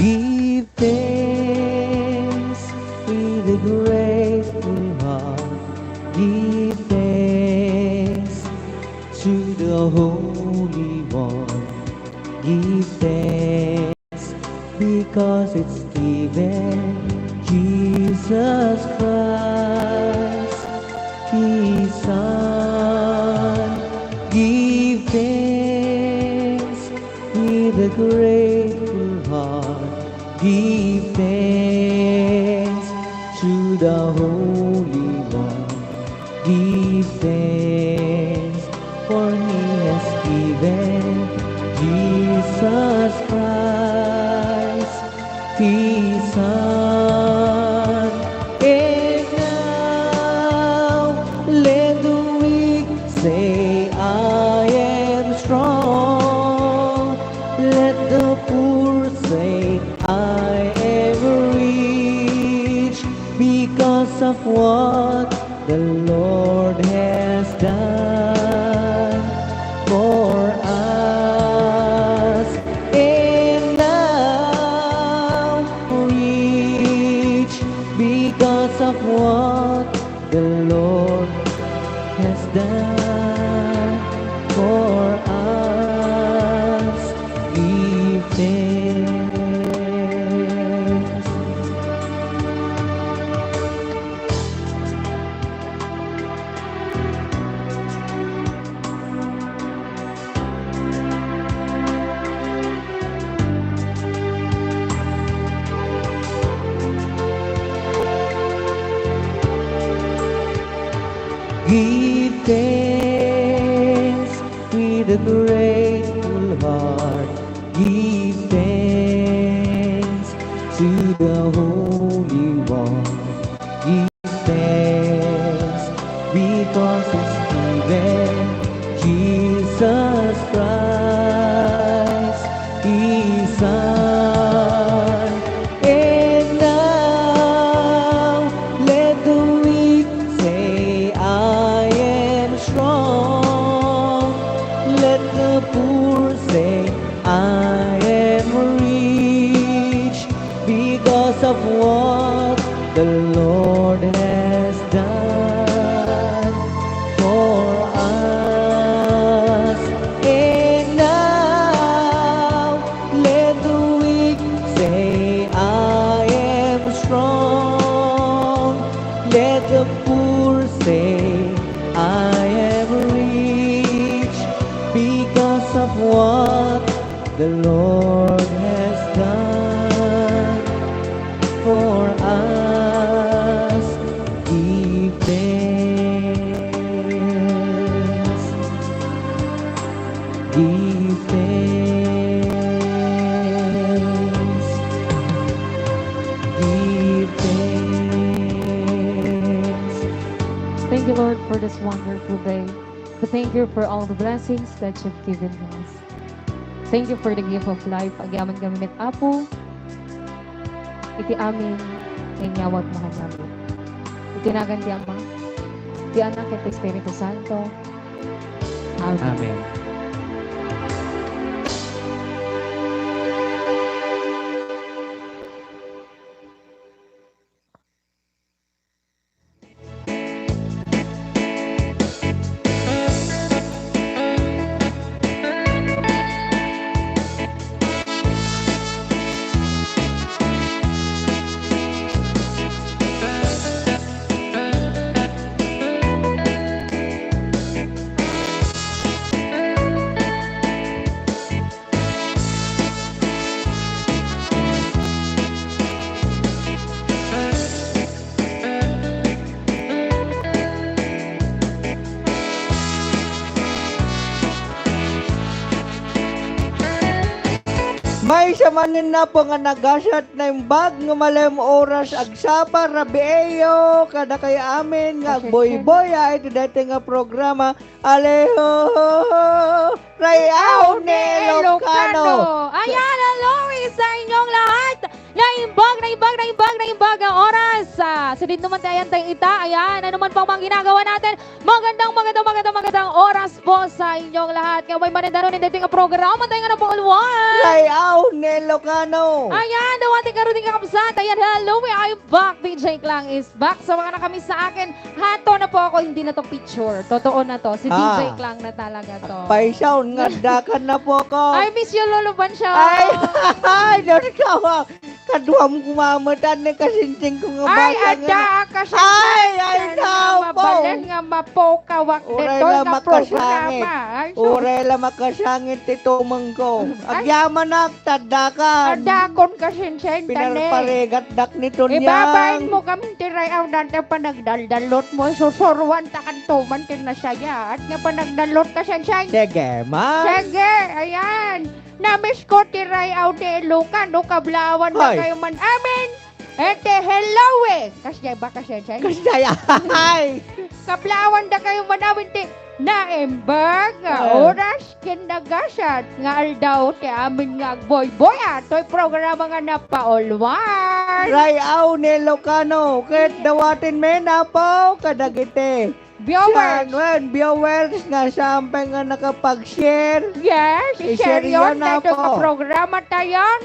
Give thanks with a grateful heart. Give thanks to the Holy One. Give thanks because it's given Jesus Christ, His Son. Give thanks with a grateful heart. Give thanks to the Holy One. Give thanks, for He has given Jesus Christ, His Son. And now let the weak say, I am strong. Let the poor say, I am rich, because of what the Lord has done for us. And now rich, because of what the Lord has done for us. Give thanks. Give thanks with a grateful heart. Give thanks to the Holy One. Give thanks because it's given Jesus Christ, His Son. And now let the weak say, I am strong. Let the poor say, I am rich, because of what the Lord has done for us. And now let the weak say, I am strong. Let the poor say, I am rich, because of what the Lord has done for us. Give thanks. Give thanks. Give thanks. Thank you, Lord, for this wonderful day. We thank you for all the blessings that you've given us. Thank you for the gift of life. Agaman kami net Apo. Iti amin inyawat mahal namin. Itinagan ti Ama, ti Anak at Espiritu Santo. Amen. Amen. May samanin na po nga nagasat na yung bag nga malayong oras agsapa rabieyo kada kay amin nga boy-boy ay ito dati nga programa Aleho Rayaw ni Ilocano. Ayan, hello sa inyong lahat. Naimbag ang oras. sa din naman tayo tayong ita. Ayan, ano man pang mga ginagawa natin. Magandang oras po sa inyong lahat. Kaya may manindaro ng dating programa tayo nga na po ulwan. Rayaw ni Ilocano. Ayan, dawating karuting kakabsat. Ayan, hello, I'm back. DJ Klang is back. Sa mga nakamiss sa akin, hato na po ako, hindi na to picture. Totoo na to. Si DJ Klang na talaga to. Paisaw, ngadakan na po ko. I miss you, Lolo Bansyo. Ay, Diyos ka ba? Kadwa mo kumamatan na kasinsing ko nga Ay, bata nga. ada ka sa Ay, napo. mabalan nga mapokawak Uray dito na nga makasangit. programa. Ay, so, Urela makasangit titumang ko. Agyaman na, tadakan. adakon ka sinsen, tane. Pinarparegat-dak nito Ibabain niyang. mo kami tiray ang dante pa nagdaldalot mo. Susurwan ta kantuman tinasaya. At nga pa nagdalot ka sinsen. Sige, ma. Sige, ayan. Namiss ko tiray aw ni Luca. No, kablawan ba Ay. kayo man amin? Ete, hello eh. Kasi ba kasi sinsen? Kasaya. Ay. Kablawan da kayo manawin ti naembag nga Ay. oras kinagasat nga aldaw ti amin nga boy ato'y programa nga napaulwan. Rayaw ni Ilocano. Kahit dawatin me na po. Kadagite. Viewers, Viewers nga sampay nga nakapag-share. yes, I-share seryon yan na dito po. ka programa tayon.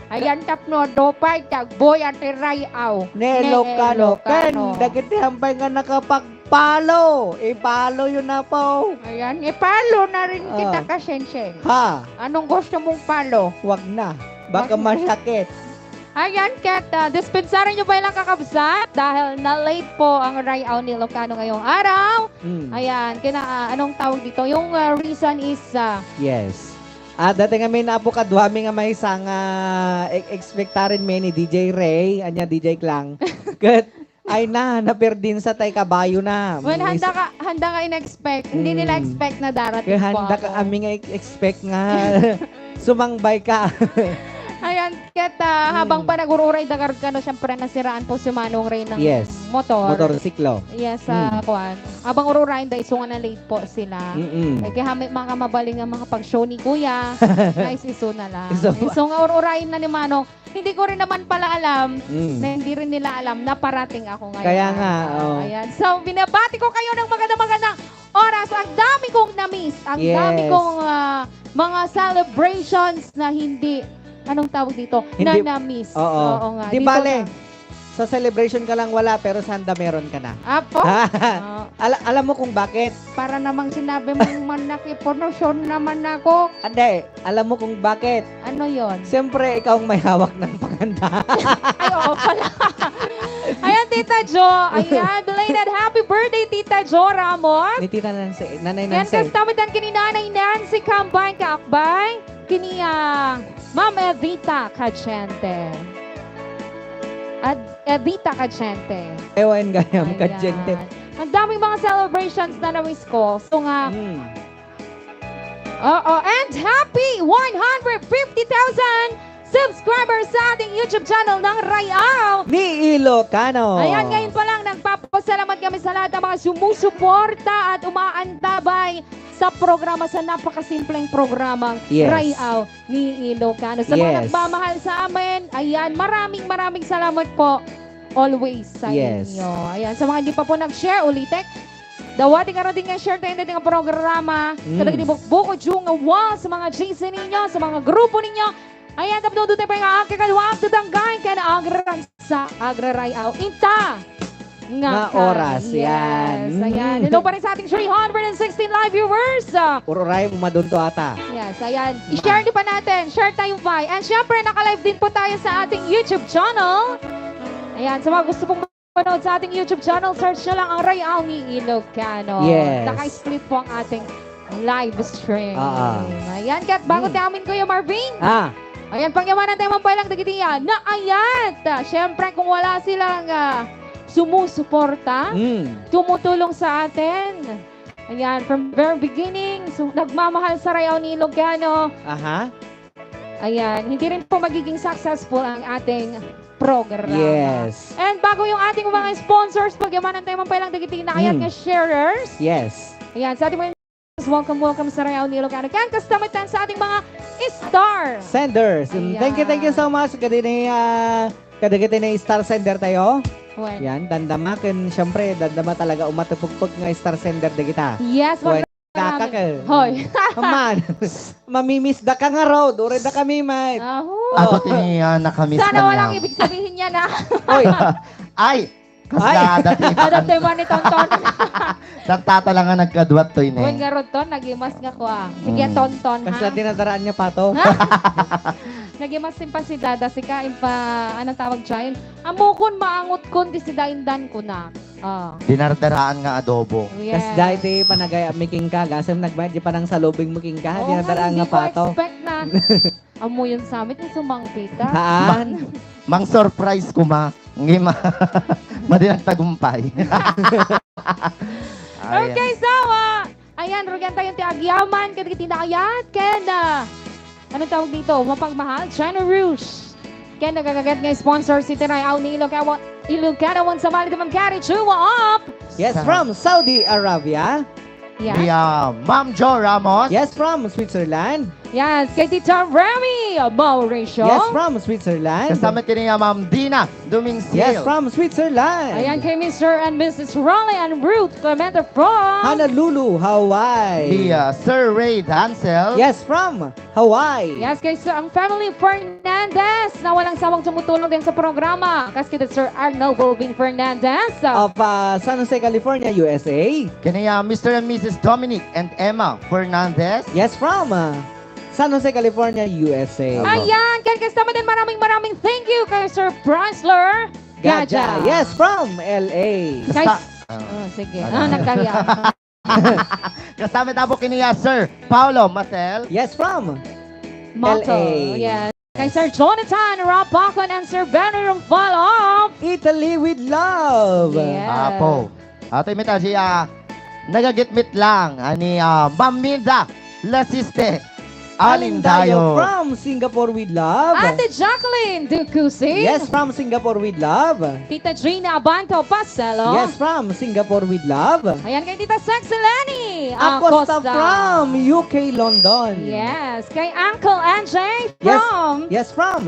Ayan tapno dopay tagboy at rayaw. Ni Ilocano. Ken, dagiti hampay nga nakapag-palo. I-palo yun na po. Ayan, ipalo na rin kita Ah. kasensen. Ha, Anong gusto mong palo? wag na. Baka masakit. Ayan, Kat, dispensarin nyo ba ilang kakabsat? Dahil na-late po ang Rayaw ni Ilocano ngayong araw. Mm. Ayan, anong tawag dito? Yung reason is, Yes. Dati nga may naapo kadwami nga may isang expectarin me ni DJ Ray, anya DJ Klang. Kat, ay naperdin sa tay kabayo na. when handa ka in-expect, hindi nila expect na darating Kaya po handa ako. ka aming expect nga sumangbay ka. Ayan, Kat, habang pa nag-ururay dagar ka, no, syempre nasiraan po si Manong Ray ng Yes. motor. Motorsiklo. Yes, Mm. kuwan. Habang ururayin dahil isunga na late po sila. Mm-mm. Kaya may mga mabaling nga mga pag-show ni Kuya. Nice iso na lang. Iso ba? Iso nga ururayin na ni Manong. Hindi ko rin naman pala alam Mm. na hindi rin nila alam na parating ako ngayon. Kaya nga, oh. Ayan. So, binabati ko kayo ng magandang oras. Ang dami kong na-miss. Ang Yes. dami kong mga celebrations na hindi, anong tawag dito? Hindi- na na-miss. Oo. nga. Di Dito bale. na. Sa celebration ka lang wala pero sa handa meron ka na. Apo? Oo. Alam mo kung bakit? Para namang sinabi mong manakiponosyon naman ako. Ande, alam mo kung bakit? Ano yon? Siyempre, ikaw ang may hawak ng panganda. Ay, oo pala. Ayan, Tita Jo. Ayan, belated happy birthday, Tita Jo Ramos. Ni Tita Nancy, Nanay Yan, Nancy. kastamitan kini Nanay Nancy Kambay Kaakbay. Kini Ma'am Edita Cachente. Edita Cachente. Ewan gayam, Ayan. kadyente. Ang daming mga celebrations na na-miss ko. So nga, Mm. and happy 150,000 subscribers sa ating YouTube channel ng Rayaw. Ni Ilocano. Ayan, ngayon pa lang, nagpapasalamat kami sa lahat ng mga sumusuporta at umaantabay sa programa, sa napakasimpleng programang Yes. Rayaw ni Ilocano. Sa mga Yes. nagmamahal sa amin, ayan, maraming salamat po always sa Yes. inyo. Ayan, sa mga hindi pa po nag-share, ulitek, dawati ka rin nga share tayo natin ang programa. Kadag di buko nga wall sa mga GC ninyo, sa mga grupo ninyo. Ayan, tapos doon tayo pa yung akikadwag tutanggay ka na agran sa Agra-Rayaw. Inta! Nga oras, yan. Yes, ayan. Hello pa rin sa ating 316 live viewers. Ururay mo madunto ata. Yes, ayan. I-share din pa natin. Share tayong vi. And syempre, naka-live din po tayo sa ating YouTube channel. Ayan, sa mga gusto pong manood sa ating YouTube channel, search nyo lang ang Rayaw ni Ilocano. Yes. Naka-split po ang ating live stream. Ah. Ayan, Kat, bago namin Kuya Marvin. Ayan, pangyaman natin mga palang dagitiya na ayan. Syempre, kung wala silang sumusuporta, tumutulong sa atin. Ayan, from very beginning, so, nagmamahal sa Rayaw ni Ilocano. Aha. Ayan, hindi rin po magiging successful ang ating programa. Yes. And bago yung ating mga sponsors, pagyamanan tayo mga palang dagitiya na ayan nga sharers. Yes. Ayan, sa ating mga welcome sa Rayaw ni Ilocano. Kaya kastamitan sa ating mga star. Senders. Ayan. Thank you so much. Gadi ni Kadagiti na star sender tayo. When? Yan, dandama. Kan, syempre, dandama talaga umatupugpog nga star sender da kita. Yes, When marami. kakakal. Hoy. Man, mamimiss da ka nga road. Uri da kami, mate. Aho. Ato tiniya nakamiss Sana ka walang niya. ibig sabihin niya na. Oy, Ay! Ay! Kasda dati Adap tayo man ni Tonton. Nagtata lang nga nagkadwat to When ini. nga ron ton, nagimas nga ko ah. Sige, Mm. Tonton ha. kasla dinadaraan niya pa to. Nagimas din pa si Dada, si Kain pa, anong tawag dyan? Amukon maangot kon, di si Daindan ko na. Ah. Dinardaraan nga adobo. Yes. Kas dahil ti panagaya miking ka, gasam nagbayad di pa nang salubing miking ka, Oo dinadaraan hindi nga pa ko to. expect na. Amo yun sa amin, yung sumangkita. Haan? Mang surprise ko ma. Ngi ma. Madinang tagumpay. Ayan. Okay, sawa. Ayan, rugan tayong tiagyaman, kaya kenda. Anong tawag dito? Mapagmahal? China Rouge. Kaya nagagagat nga sponsor si Tiray Aw ni Ilocanawan sa Mali Tamang Kari. Chuwa up! Yes, from Saudi Arabia. Yes. Ma'am Jo Ramos. Yes, from Switzerland. Yes, kay Tita Remy Mauricio. Yes, from Switzerland. Kasama kiniya Ma'am Dina Dumingsil. Yes, from Switzerland. Ayan kay Mr. and Mrs. Raleigh and Ruth Clemente from Honolulu, Hawaii. Sir Ray Dancel. Yes, from Hawaii. Yes, kay Sir ang family Fernandez na walang sawang tumutulong din sa programa. Kasi kay Sir Arnold Bobing Fernandez. Of San Jose, California, USA. Kiniya Mr. and Mrs. Dominic and Emma Fernandez. Yes, from San Jose, California, USA. Ayan, kaya kasama din maraming thank you kay Sir Brasler Gaja. Yes, from LA. Kay... Basta- Oh, sige. Ano? Nagkarya. Kasama tabo kiniya Sir Paulo Marcel. Yes, from Motto. LA. Yes. Kay Sir Jonathan Rapakon and Sir Benny Rumpalo. Italy with love. Yes. Apo. Ato imita siya nagagitmit lang ani Ma'am Minda Lasiste Alindayo. From Singapore with love. Ate Jacqueline Ducusi. Yes, from Singapore with love. Tita Gina Abanto Pacelo. Yes, from Singapore with love. Ayan kay Tita Sexy Lenny Acosta from UK, London. Yes. Kay Uncle NJ Yes. from Yes, from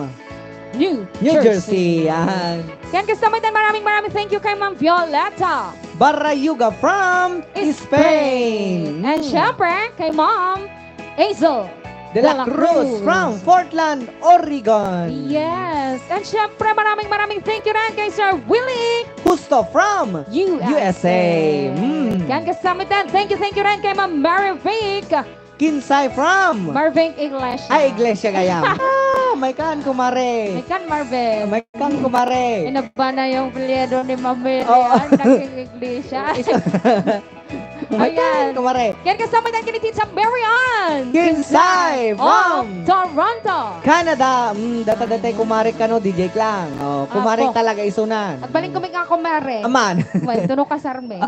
New New Jersey. Yan. Yan kasama din maraming thank you kay Ma'am Violeta. Barayuga from Spain. And syempre, kay Ma'am Hazel De La Cruz from Portland, Oregon. Yes. And syempre, maraming thank you rin kay Sir Willie Justo from USA. Yan kasama din. Thank you rin kay Ma'am Mary Vic. Kinsay from Marvin Iglesia. Ay, Iglesia Gayam. May kan kumare. Ikan Marvin. May kan kumare. Inaba na yung pliedo ni Ma'am Mary. Oo. Naging Iglesia. May kan Ayan. kumare. Yan kasama din kay Tita Marian. Kinsay of from Toronto. Canada. Data-datay kumare ka no, DJ Klang. Oh, kumare Ako. talaga isunan. At baling kuming ako, Mare. Aman. Well, tunog ka, Sarme.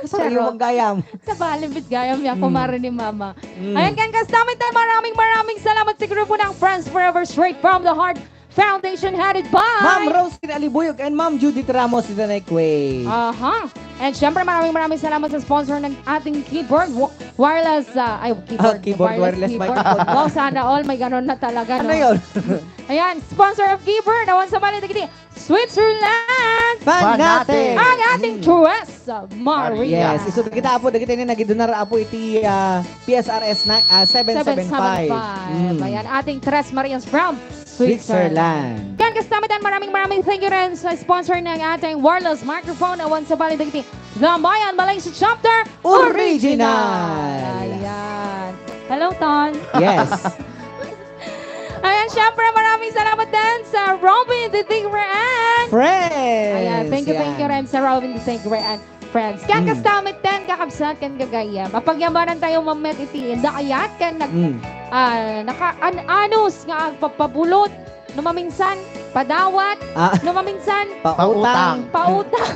Sorry yung gayam. Sa balimbit gayam niya, kumare ni Mama. Mm. Ayan, kan kasama tayo. Maraming salamat sa grupo ng Friends Forever Straight from the Heart Foundation headed by Ma'am Rosie Alibuyog and Ma'am Judith Ramos in the Quay. Aha. And syempre, maraming salamat sa sponsor ng ating keyboard, wireless, Keyboard, wireless microphone. Wow, sana all, may ganon na talaga, Ano no? yun? Ayan, sponsor of keyboard, awan sa mali, Switzerland! Fanatic! Ang ating Teresa Maria. Yes, iso kita apo, dagiti ni nagidunar apo iti PSRS 775. 775. Ayan, ating Tres Marias from Switzerland. Yan, kasama din maraming thank you rin sa sponsor ng ating wireless microphone. Awan sa bali dagiti The Bayan Malaysia Chapter Original. Ayan. Hello, Ton. Yes. Ayan, syempre maraming salamat din sa Robin the Tigrean. Friends. Ayan, thank you Yan. rin sa Robin the Tigrean. Friends, kan kastamit din, kakabsat, kan gagaya. Mapagyamanan tayo mamet iti, dakayat, kan naka-anos nga agpapabulot, numaminsan, padawat, numaminsan, Pautang. pautang.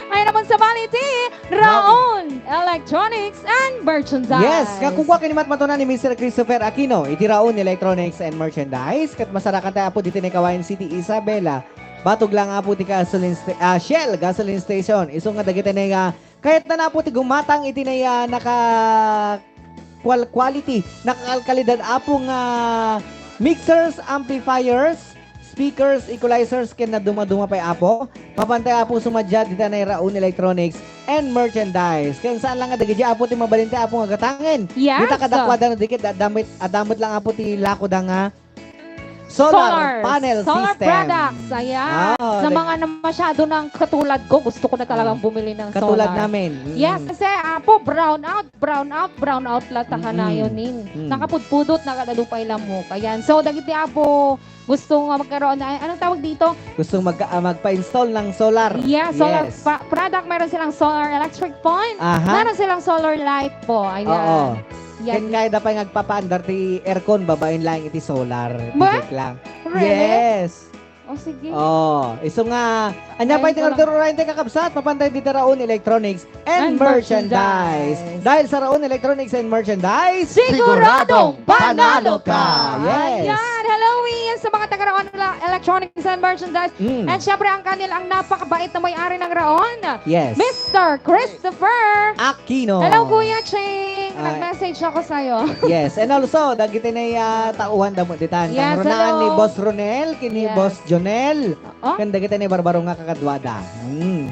Ay naman sa baliti, Raon Electronics and Merchandise. Yes, kakuha kinimat matunan ni Mr. Christopher Aquino, iti Raon Electronics and Merchandise, kat masarakan tayo po dito ni Kawayan City, Isabela. Batog lang nga po ti Shell gasoline station. Iso nga dagiti na nga, kahit na po ti gumatang iti na naka quality, nakakalidad apo nga mixers, amplifiers, speakers, equalizers, ken na dumaduma pa apo. Mapantay apo sumadya dito na Raon Electronics and merchandise. Kaya saan lang nga dagiti apo ti mabalinte apo nga gatangin. Yes. Dita kadakwada na dikit adamit lang apo ti lako da nga solar panel solar system. products. Ayan. Sa mga na masyado ng katulad ko, gusto ko na talagang bumili ng Katulad solar. namin. Yes, kasi apo, brown out latahan na yun. Nakapudpudot, nakadalupay lamok. Ayan. So, dagiti apo, gusto nga magkaroon na, anong tawag dito? Gusto magpa-install ng solar. Yeah, solar Yes. product. Meron silang solar electric point. Aha. Meron silang solar light po. Ayan. Oo. Yan. Ken kaya dapat nagpapaandar ti aircon babain lang iti solar. Ba? Dijek lang. Really? Yes. O, sige. Iso nga. Anya pa Ayun iting ko order orayin tayo kakabsat. Mapantay dito Raon Electronics and And merchandise. merchandise. Dahil sa Raon Electronics and merchandise, Siguradong panalo ka! Yes. Ayan, hello Ian sa mga taga-Raon Electronics and Merchandise. And syempre ang kanilang napakabait na may-ari ng Raon, Yes. Mr. Christopher. Aquino. Hello Kuya Ching, Ay. nag-message ako sa'yo. Yes. And also, dagiti na tauhan damo ditan. Yes, Kang runaan hello. ni Boss Ronel, kini Yes. Boss Jonel. Oh? Kan dagiti ni Barbaro nga kakadwada.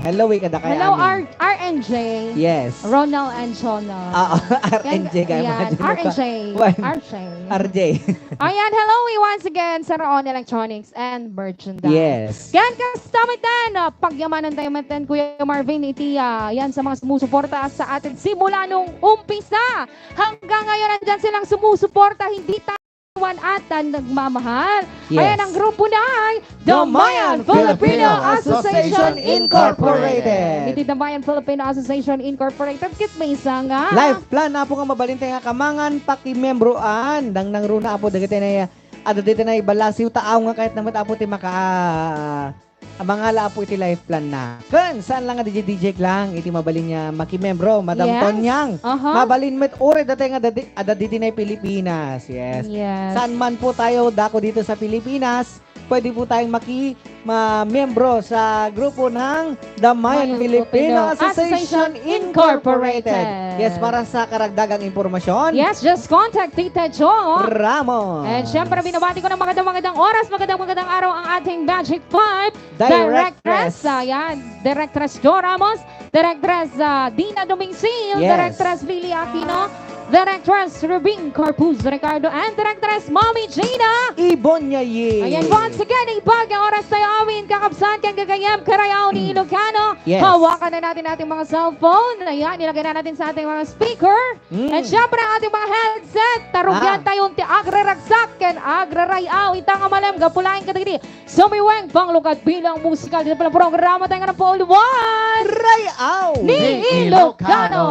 Hello, kada kay Hello amin. RNJ, Yes. Ronald and Shona. RNJ kayo. Yan, RNJ. Why? RJ. RJ. Ayan, hello once again sa Raon Electronics and Merchandise. Yes. Yan, kastamitan, pagyamanan tayo matan, Kuya Marvin, itiya. Yan sa mga sumusuporta sa atin simula nung umpisa. Hanggang ngayon, nandyan silang sumusuporta, hindi tayo at nagmamahal. Yes. Ayan, ang grupo na ay Damayan Filipino Association Incorporated. Hindi Damayan Filipino Association Incorporated. Kit may isa nga. Life plan na po nga mabalintay nga kamangan pakimembroan. Dang nang runa apo dagiti na ada dito na ibalasiw taaw nga kahit naman apo ti maka mga laapo iti life plan na. Kun saan lang nga DJ lang iti mabalin niya makimembro Madam Yes. Tonyang. Aha. Mabalin met ore dati nga ada dito na Pilipinas. Yes. Yes. Saan man po tayo dako dito sa Pilipinas, pwede po tayong membro sa grupo ng Damayan Damayan Filipino Filipino Association Incorporated. Yes, para sa karagdagang impormasyon, Yes, just contact Tita Jo. Ramos. And syempre, binabati ko ng magandang oras, magandang araw ang ating Magic 5 Directress. Ayan, Directress Jo Ramos, Directress Dina Domingsil, Yes. Directress Lily Aquino, Directress Rubing Corpus Ricardo, and Directress Mommy Gina. Ibonya Ye. Ayan, once again, ibag ang oras tayo amin, kakabsan, kang gagayam, karayaw ni Ilocano. Yes. Hawakan na natin ating mga cellphone. Ayan, nilagay na natin sa ating mga speaker. And syempre, ang ating mga headset. Tarugyan tayong ti agraragsak, ken agrarayaw, itang amalem, gapulain kadagdi. Sumiweng, panglugad bilang musikal. Dito pala programa tayo nga ng pauluan Rayaw. ni Ilocano.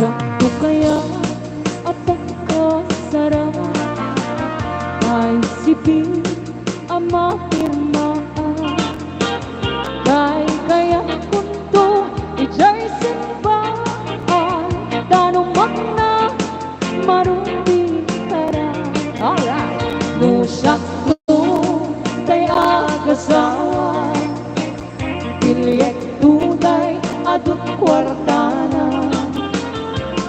Bakit kaya at pagkasarap ay sipin ang mapirmaan? Kaya kunto ijay simbaan, tanong na marunong para. Alright. Nusak ko kay agasawa, piliyek tunay adot kwartana.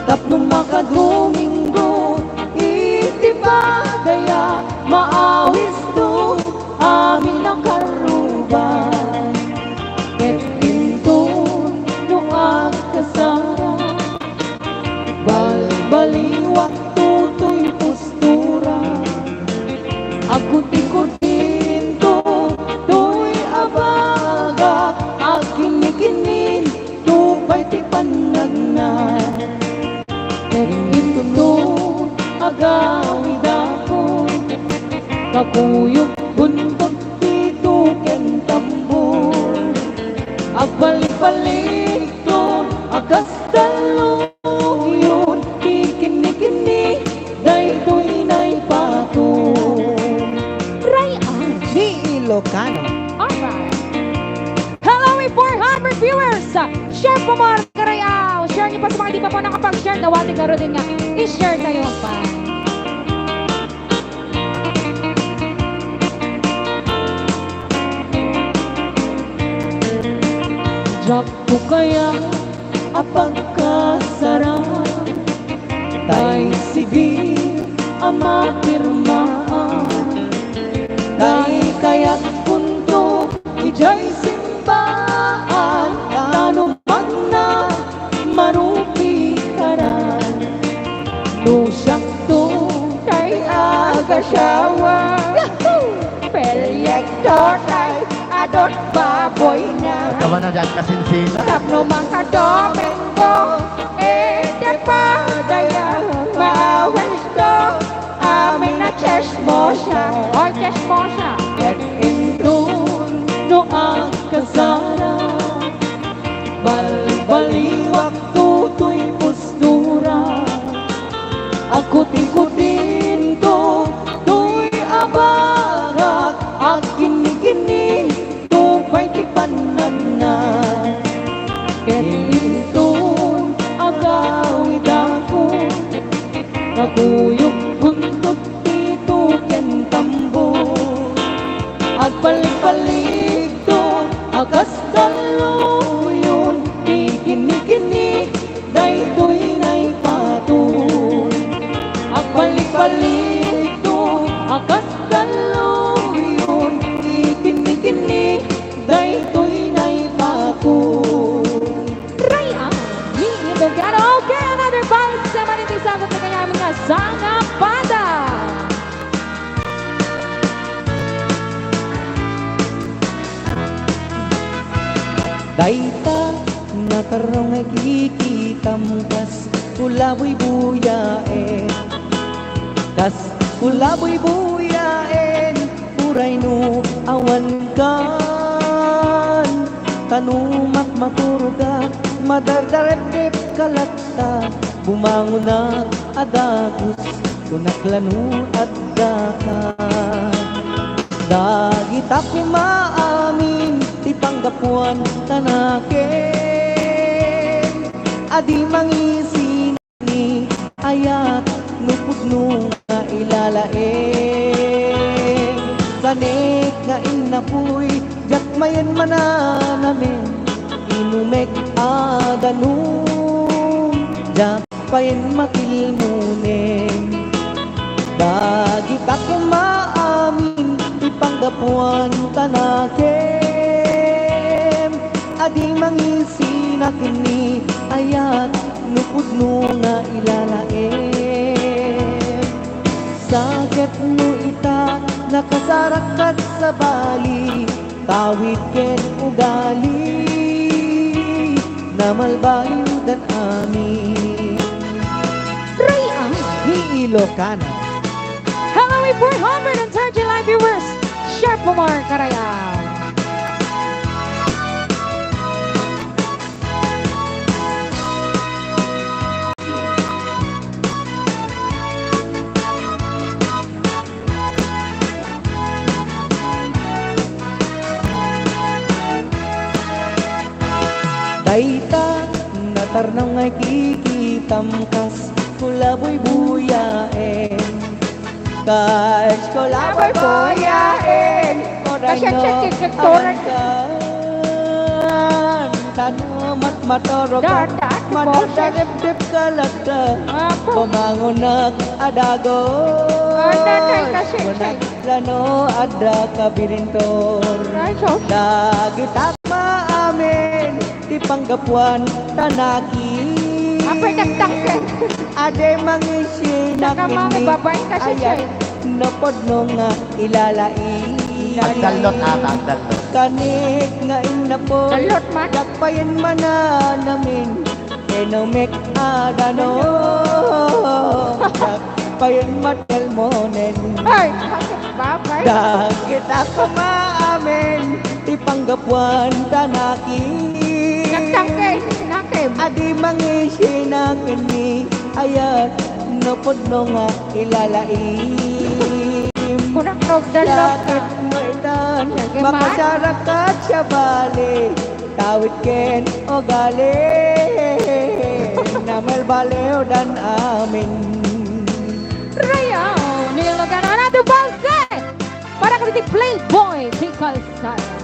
Tatlong makadomingo, iti ba kaya maawis to amin ang karuban. Ket pinton nung agkasara, balbaliwak tutoy postura. Agkuti-kutin to, to'y abaga, agkini-kinin, tupay ti panagnan. Ito to, agawid ako, kakuyog buntot dito ken tambor. Agbalik-balik to, agas daluyon, kikini-kini, daytoy na'y pato. Ni Ilocano. Alright. Hello, 400 viewers! Share po mga karayaw! Share niyo pa sa mga di pa po nakapag-share. Nawati ka rin nga. I-share tayo pa. Sakto kaya apang kasarap tay sige ang mapirmaan tay kaya't punto ijay simbaan tanumang na marupi karan no sakto tay agasawa Peryekto tay adot baboy na Kaman na dyan kasinsina. Tapno mga domingo, depa daya, maawalis ko, amin na chest mo siya, o chest mo siya. Get intun, no ang kasara, balbaliwak tutoy postura, ako tikutin ko, tuy abarak, at kinikinig, tupay tipanan na. Kenintun agawid ako Naguyog buntot dito ken tambo Agpalik-palik to agas daluyon Di kini-kini daytoy na'y patun Agpalik-palik to agas daluyon Di kini-kini daytoy na'y patun Okay, another bounce sa manitisagot na kanya mga sangapada. Daita nakarong nagikitam kas ulaboy buyaen kas ulaboy buyaen uray no awan kan tanumak maturuga madardarep kalakta bumangon na adagus tunaklanu at daka dagita kumaamin tipanggapuan tanaken adi mangisin ni ayat nupudno nga ilalaeng sanik nga inapuy jakmayan mananamin inumek adanum jakpayan makilmunen dagita kumaamin ipanggapuan tanakem adi mangisin akini ayat nupudno nga ilalaem sakit no ita nakasarakat sa bali tawid ken ugali namalbayo dan amin Raya! ni Ilocana. Hello, 430 live viewers! Share po more karaya! Daita natarnaw nga kikitam kas kulaboy buyaen kas kulaboy buyaen Kasyak-syak kektoran. Tanamat matorogan madadarip-dip kalagda bumangon na adago lano ada kabirintor dagita maamin di panggapuan tanaki Apay nagtangke! ade mangisi Saka mga babay kasi siya. napod no nga ilalai Agdalot ata, agdalot. kanik nga inapo Dalot man. dakpayan mana namin enomik adano dakpayan matel monen Ay! Babay! dagita kumaamin ipanggapuan tanaki Nagtangke! Nakim! adi mangisi na kini ayat napod no nga ilalaim Kunang dalot Lakit mo itan Sige, makasarakat sa bali tawid ken o gali namal baliw dan amin Raya! Nilagan na natin balse! Para ka Playboy! Tikal Sara!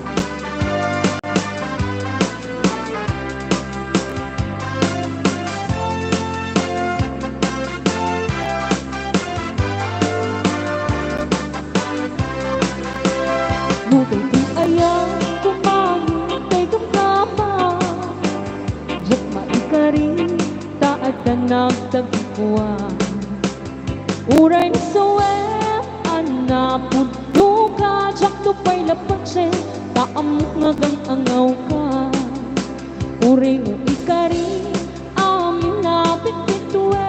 nagtagpuan. Uray ni Soel, anapod ka, jak tupay lapatse, taamok nagang angaw ka. Uray mo ikari, amin napit pitue.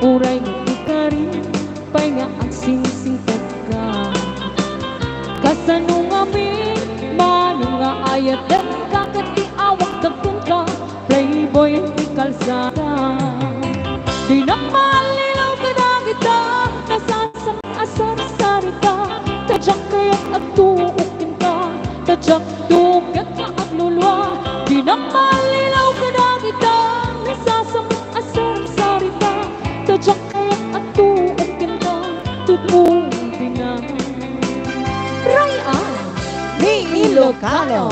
Uray mo ikari, pay nga ang singsingkat ka. Kasanong amin, manong nga ayat at kakati awak dagkong ka. Playboy at ikalsada. Di na malilaw ka na kita, nasasang asar-sari ka. Tadyak kaya't nagtuukin ka, tadyak tugat ka at lulwa. Di na malilaw ka na kita, nasasang asar-sari ka. Tadyak kaya't nagtuukin ka, tutukin na. Ryan Ni Ilocano.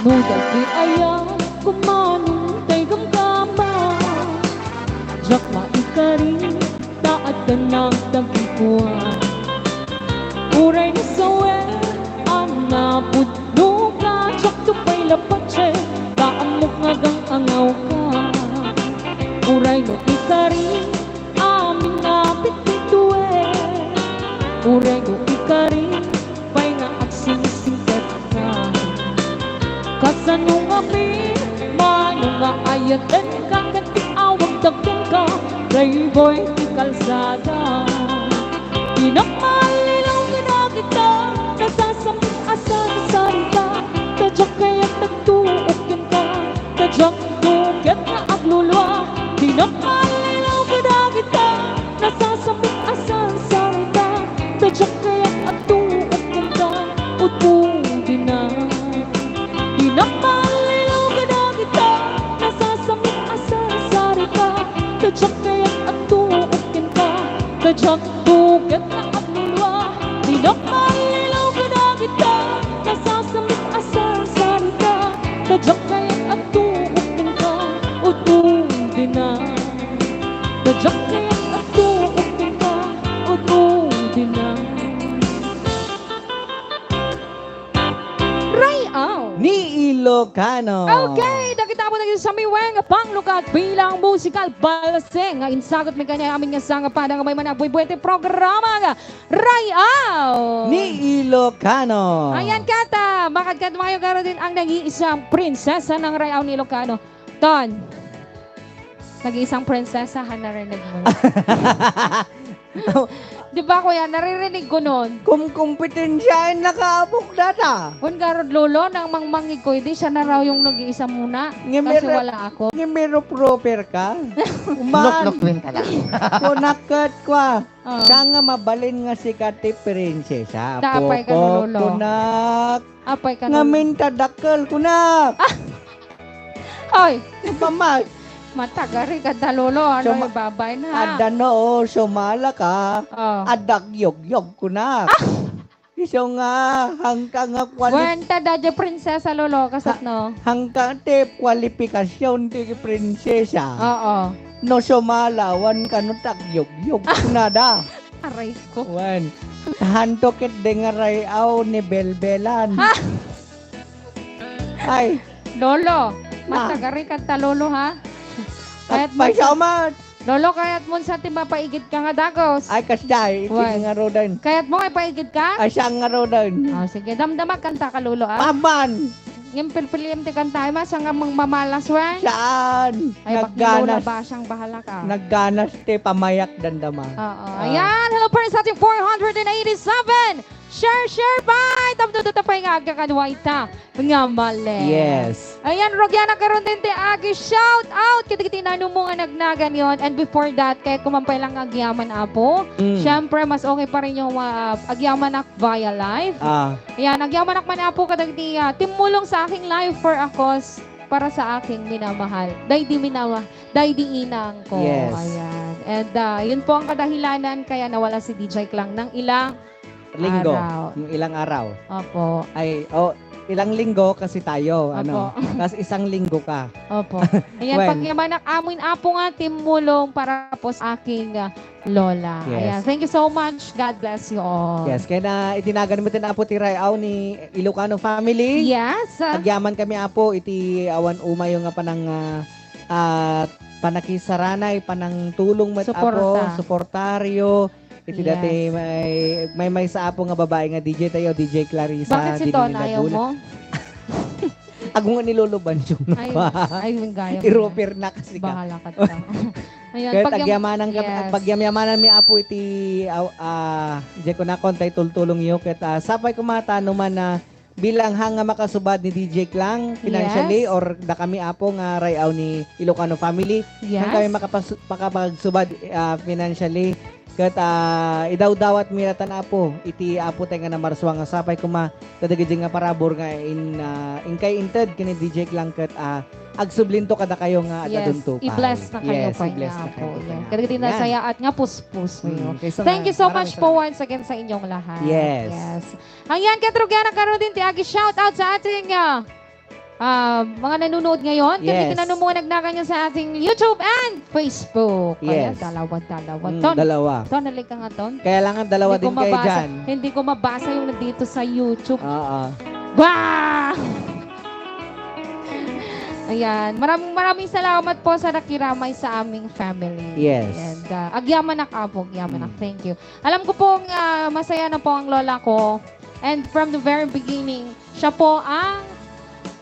Nudal di ayaw, kumanong tay gamgama. Jak maikari, taad ka ng tagpuan. Uray ni Soel, anapod ka, jak tupay lapatse, taamok ngagang angaw ka. Uray no ikari, amin napit pitue. Uray no ikari, pay nga ang sinisingkat ka. Kasanong amin, manong nga ayatan ka, kanti awag dagdan ka, playboy di kalsada. Di na malilaw ka na kita, nasasamit asar-sari ka. Tadyak kaya't nagtuukin ka, tadyak tugat na aglulwa. Di na malilaw ka na kita, nasasamit asar-sari ka. Tadyak kaya't nagtuukin ka, utugi na. Di na malilaw ka na kita, nasasamit asar-sari ka. Tadyak kaya't nagtuukin ka, tadyak tugat na aglulwa. Di na malilaw ka na kita, nasasamit asar-sari ka. Tadyak kaya't nagtuukin ka, utugi na. Tadyak kaya't nagtuukin ka, utugi na. Ryan Ni Ilocano. Okay, nakita mo na sa miweng panglukat bilang musikal balaseng nga insagot mi kanya amin nga sanga pada nga may manabuy-buwete programa nga Rayaw. Ni Ilocano. Ayan kata, makagkat mayo karo din ang nag-iisang prinsesa ng Rayaw ni Ilocano. Ton, nag-iisang prinsesa hanarinig mo. Di ba kuya, naririnig ko nun. Kung kompetensya ay nakaabok data. Kung garod lolo, nang mangmangig ko, hindi siya na raw yung nag-iisa muna. Kasi Ngimera- wala ako. Ngimero proper ka. Look Uman. twin ka lang. Kunakat kwa. Oh. Siya nga mabalin nga si Kati Prinsesa. Tapay ka no, lolo. Kunak. Apay ka Nga nun. minta dakkel. Kunak. Ay, Pamas. matagari ka ta lolo. Ano Suma- yung babay na? Ada no, sumala ka. Oh. Adak yog-yog kunak. Iso nga, hangka nga Wenta dadya prinsesa lolo, kasat no? hangka te kwalifikasyon ti prinsesa. Oo. No sumalawan ka no tak yog-yog kunada. Aray ko. Wan. Handokit dengaray aw ni Belbelan. Ay, Lolo, matagari ka ta lolo ha? at Kahit may mo sa, samat. lolo, kahit mo sa timapaigid ka nga dagos. Ay, kasday. Wan. Sige nga rodan. Kahit mo ay paigid ka? Ay, siya nga rodan. Oh, sige, damdamak kanta ka lolo ah. Paman! Yung pilpilim ti kanta ma, siya nga mang mamalas wan. Saan? Ay, bak ni lola Nagganas. ba siyang bahala ka? Nagganas te pamayak dandama. Oo. Ayan, hello pa rin sa ating 487. Share bye! Tapos nga agkakanwaita. Nga mali. Yes. Ayan, Rogyana karon din ti agi shout out kita tinanong mo nga nagnagan yon. And before that, kaya kumampay lang agyaman apo. Siyempre, mas okay pa rin yung agyaman ak via live. Ayan, agyaman ak man apo kadagdi timulong sa aking live for a cause para sa aking minamahal. Day di inang ko. Yes. Ayan. And yun po ang kadahilanan kaya nawala si DJ Klang ng ilang linggo. araw. Yung ilang araw. Opo. Ay, ilang linggo kasi tayo. Ano? Opo. Tapos isang linggo ka. Opo. Ayan, Well. pagyaman amin apo nga timulong para po sa aking lola. Yes. Ayan, thank you so much. God bless you all. Yes, kaya na itinagan mo tin apo ti Rayaw ni Ilocano family. Yes. Agyaman kami apo iti awan uma yung nga panang panakisaranay panang tulong met apo Suporta. suportaryo iti Yes. dati may sa apo nga babae nga DJ tayo DJ Clarissa. Bakit si Ton ayaw mo? Ako nga niluluban yung Ay, gaya mo. iroper na kasi ka. Bahala ka ta. Ayan, Kaya pag tagyamanan ka, yes. pagyamanan mi apo iti di ko na kontay tultulong yo ket sapay kumata no man na bilang hanga makasubad ni DJ Klang financially Yes. or da kami apo nga rayaw ni Ilocano family Yes. kami makapagsubad financially ket idaw-dawat miratan apo iti apo tay nga na marswa nga sapay kuma kadagiti nga parabor nga in kay inted kini DJ Klang ket agsublinto kada kayo nga Yes, adadunto pa. i-bless na kayo Yes, pa i-bless niya na po. kayo Yan. pa. Kadagiti na Yan. saya at nga puspus mo. Kaysa Thank you so maraming much po once again sa inyong lahat. Yes. Ayan, katrugyan karon din ti agi shout out sa ating mga nanonood ngayon. Yes. Kami tinanong nagnagan sa ating YouTube and Facebook. Ayan, Yes. dalawa. Ton, Dalawa. Ton, nalik ka nga, Ton. Kailangan dalawa din kayo dyan. Hindi ko mabasa yung nandito sa YouTube. Oo. Wow! Ayan, maraming salamat po sa nakiramay sa aming family. Yes. And agyaman na kapog, agyaman na. Thank you. Alam ko pong masaya na po ang lola ko. And from the very beginning, siya po ang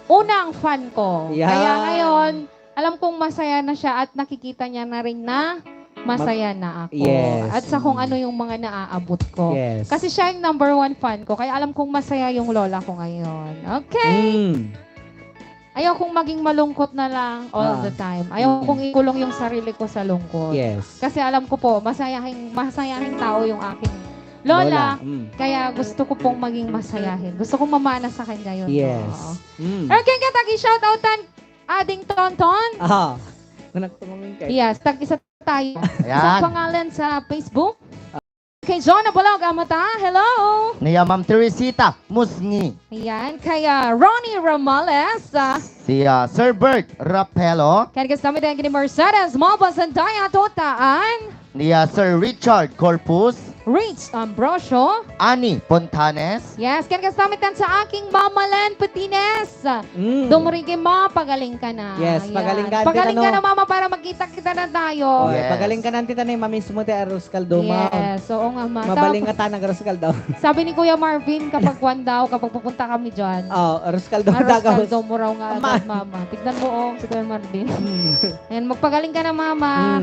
unang fan ko. Yeah. Kaya ngayon, alam kong masaya na siya at nakikita niya na rin na masaya na ako. Yes. At sa kung ano yung mga naaabot ko. Yes. Kasi siya yung number 1 fan ko. Kaya alam kong masaya yung lola ko ngayon. Okay. Ayaw kong maging malungkot na lang all the time. Ayaw kong ikulong yung sarili ko sa lungkot. Yes. Kasi alam ko po, masayahing tao yung aking lola. Kaya gusto ko pong maging masayahin. Gusto kong mamana sa kanya yun. Yes. Okay, katagi shoutoutan ading Tonton. Nagtumaming kayo. Yes, tag-isa tayo. Ayan. Sa pangalan sa Facebook. Kay John Abalog Amata, hello! Niya Ma'am Teresita Musngi. Ayan, kaya Ronnie Ramales. Si Sir Bert Rapelo. Kaya kasama tayo ni Mercedes Mobas and Daya Totaan. Niya Sir Richard Corpus. Rich Ambrosio. Ani Pontanes. Yes, kaya kasama tayo sa aking Mama Len Petines. Dumurigi mo, pagaling ka na. Yes, Ayan. pagaling ka. Pagaling ka Tita, na, Mama, para magkita-kita na tayo. Okay, Yes. pagaling ka nanti tanay mamismo ti Aros Caldo ma. Yes, oo nga, Ma. Mabaling ka tanang Aros Caldo. Sabi ni Kuya Marvin, kapag kapag pupunta kami dyan, Aros Caldo Aros dagaw. kaldo mo raw nga agad, Mama. Tignan mo, si Kuya Marvin. Ayan, magpagaling ka na, Mama.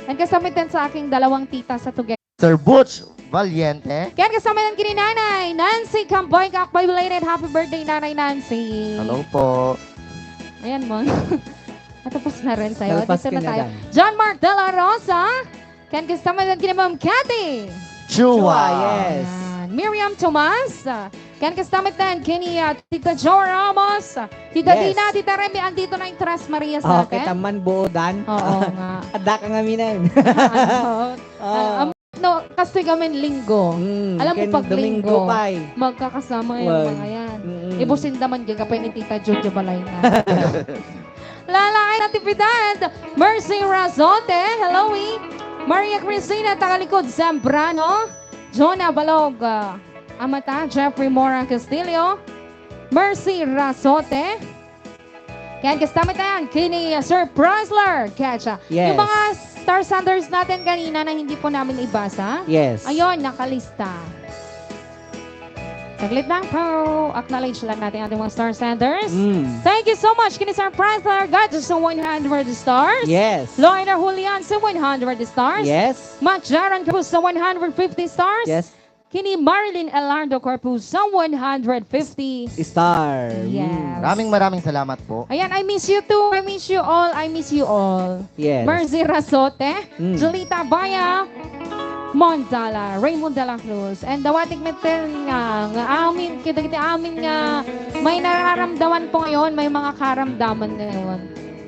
And kasama din sa aking dalawang tita sa Tuguegarao. Sir Butch Valiente. Kaya kasama din kini Nanay Nancy Camboy. Belated happy birthday, Nanay Nancy. Hello po. Ayan mo. Tapos na rin sa'yo. Nalpas Dito na ka na tayo. dan. John Mark De La Rosa. Kaya kasama din kini Ma'am Cathy. Chua. Yes. Ayan. Miriam Tomas. Kaya kasama din kini Tita Jo Ramos. Tita Yes. Dina, Tita Remy. Andito na yung Tres Maria sa Okay, akin. taman buo dan. Oo nga. Ada ka nga minan. No, kasi kami linggo. Alam mo, pag linggo, pay. magkakasama yung Wag. mga yan. Mm-mm. Ibusin naman yung kapay ni Tita Jojo Balay na. Lalaki natividad, Mercy Razote, hello Maria Cristina Tagalikod Zambrano, Jonah Balog, Amata, Jeffrey Mora Castillo, Mercy Razote, kaya kasama tayo, kini Sir Presler, Ketcha. Yes. Yung mga Star Sanders natin kanina na hindi po namin ibasa, Yes. ayun, nakalista. Saglit lang po. Acknowledge lang natin ating mga Star Sanders. Thank you so much, kini Sir Presler. God, sa 100 stars. Yes. Loina Julian sa 100 stars. Yes. Matt Jaron Cruz sa 150 stars. Yes. Kini Marilyn Elardo Corpus sa 150. Star. Yes. Maraming salamat po. Ayan, I miss you too. I miss you all. I miss you all. Yes. Mercy Rasote, Mm. Julita Baya, Mondala, Raymond de la Cruz, and dawatik metel nga amin, kita amin nga may nararamdaman po ngayon, may mga karamdaman ngayon.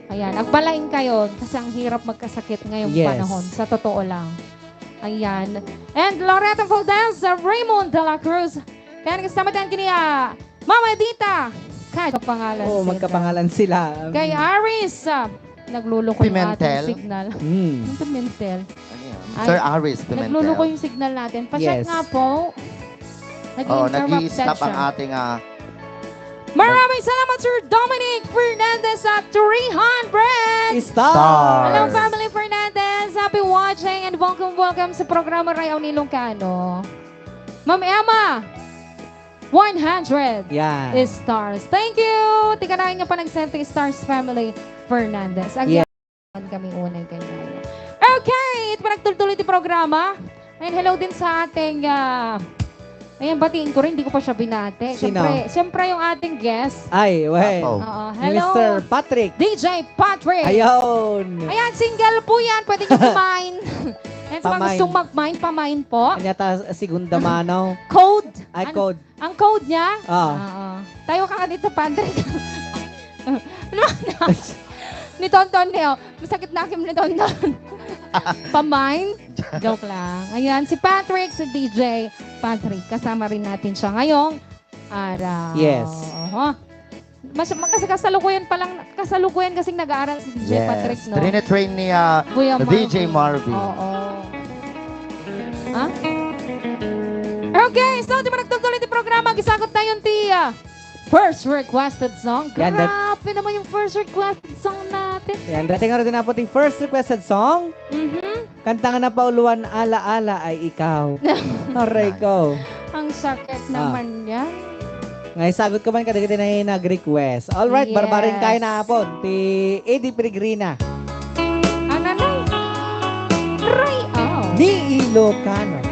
Ayan, agpalain kayo kasi ang hirap magkasakit ngayong Yes. panahon, sa totoo lang. Ayan. And Loretta Valdez, Raymond de la Cruz. Kaya kasama tayo kiniya, Mama Edita. Kaya pangalan Oo, sila. magkapangalan sila. Kay Aris, nagluluko yung ating Pimentel. signal. Mm. Pimentel. Ay, Sir Aris Pimentel. Nagluluko yung signal natin. Pacheck Yes. nga po. Oh, Nag-interrupt nag-i-stop ang siya. ating Maraming salamat, Sir Dominic Fernandez at 300! Star! Hello, Family Fernandez! Happy watching and welcome sa programa Rayaw ni Lungkano. Ma'am Emma, 100 Yan. stars. Thank you! Tika na nga pa nag-send to Stars Family Fernandez. Again, kami unay kayo. Okay, ito pa nagtuloy-tuloy yung programa. And hello din sa ating ayan, batiin ko rin, hindi ko pa siya binate. Sino? Siyempre yung ating guest. Ay, wait. Apo. Oo, Ni hello. Mr. Patrick. DJ Patrick. Ayun. Ayan, single po yan. Pwede nyo i-mine. And sa mga Pa-mine. gustong mag-mine, pa-mine po. Kanya ta segunda manaw. Code. Ay, Ano? code. Ang code niya? Ah. Oo. Tayo ka nga dito, Patrick. Ni Tonton Leo. Masakit na akin ni Tonton. Pa-mine? Joke lang. Ayan, si Patrick, si DJ Patrick. Kasama rin natin siya ngayong araw. Yes. Kasi kasalukuyan kasing nag-aaral si DJ Patrick, no? Trine-train ni Kuya DJ Marvin. Oo. Ha? Okay, so di ba nagtutuloy yung programa, gisagot tayo yung first requested song. Yan, Grabe naman yung first requested song natin. Yan, dating nga rin na po ating first requested song. Kanta nga na pauluan, ala-ala ay ikaw. Aray ko. Ang sakit naman yan. Ngay sagot ko man kadagiti na nag-request. Alright, Yes. barbarin kayo na hapon. Ti Eddie Peregrina. Ano na? Try out. Ni Ilocano.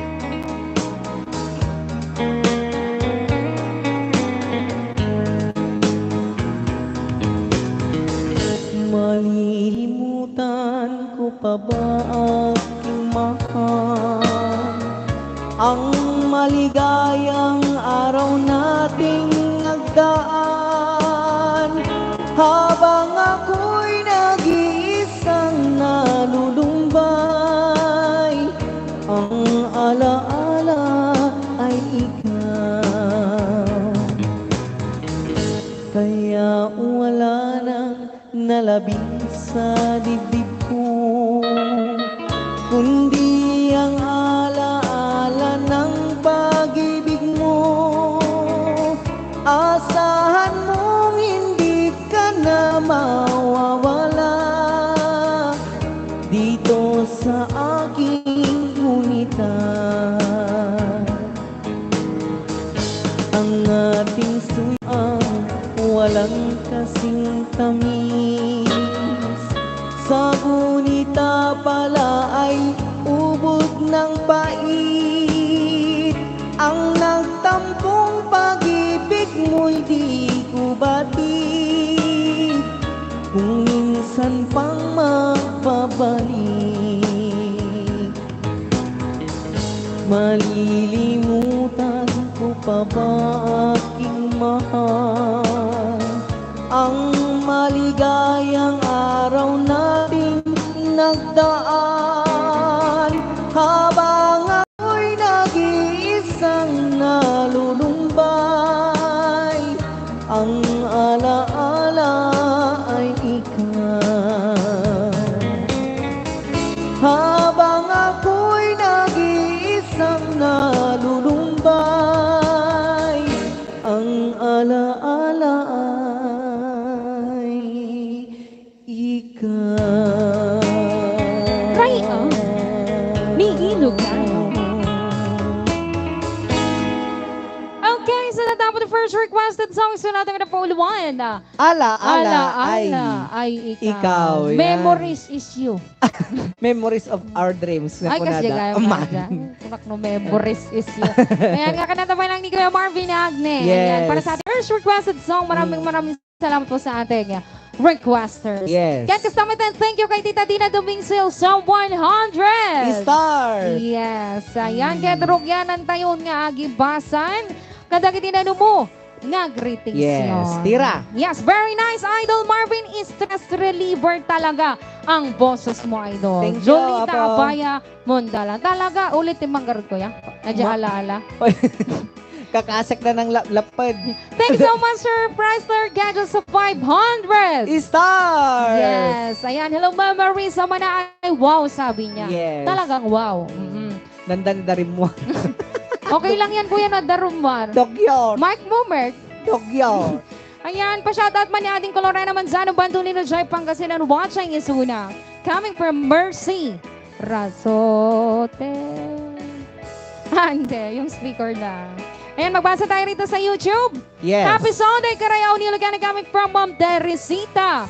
Malilimutan ko pa ba aking mahal ang maligayang araw nating nagdaan habang ako'y nag-iisang nalulumbay ang alaala ay ikaw kaya wala nang nalabing sa dibdib ko kundi ang alaala ng pag-ibig mo asahan mong hindi ka na mawawala dito sa aking ngunita ang ating suyang walang kasing tamis sa gunita pala ay ubod ng pait ang nagtampong pag-ibig mo'y di ko batid kung minsan pang magpabalik malilimutan ko pa ba aking mahal ang maligayang araw nating nagdaan habang ako'y nag-iisang nalulumbay ang alaala ay ikaw habang ako'y nag-iisang nalulumbay ang alaala ay ikaw. Try out. Ni Ilocano. Okay, so natapos the first requested song. So natin na po uluan. Ala-ala ay ikaw, yan. Memories is you. memories of our dreams. Ay, kasi gaya mo no memories is you. Ayan, nga kanatapan lang ni Kuya Marvin Agne. Yes. Ayan, para sa ating first requested song, maraming salamat po sa ating requesters. Yes. Kaya kasama tayo, thank you kay Tita Dina Dumingsil sa 100. Star! Yes. Ayan, kaya drogyanan tayo nga agibasan. Kadagiti na mo nga greetings Yes. yun. Tira. Yes, very nice. Idol Marvin is stress relief deliver talaga ang boses mo, idol. Thank you, Jolita Apo. Abaya Mondala. Talaga, ulit yung manggarot ko yan. Nadya alaala. Kakasak na ng lapad. Thanks so much, Sir Chrysler Gadgets of 500. Star! Yes. Ayan. Hello, Mama Marisa Manay. Wow, sabi niya. Yes. Talagang wow. Mhm. Nandandarin mo. Okay lang yan, Kuya, na darumar. Tokyo. Mike Mumert. Tokyo. Ayan, pa-shoutout man ni ating Colorado Manzano, Bandulino, Joy, Pangasinan, watching is una. Coming from Mercy, Rasote. Hindi, yung speaker na. Ayan, magbasa tayo rito sa YouTube. Yes. Happy Sunday, Karayao, Nilagana, coming from Ma'am Teresita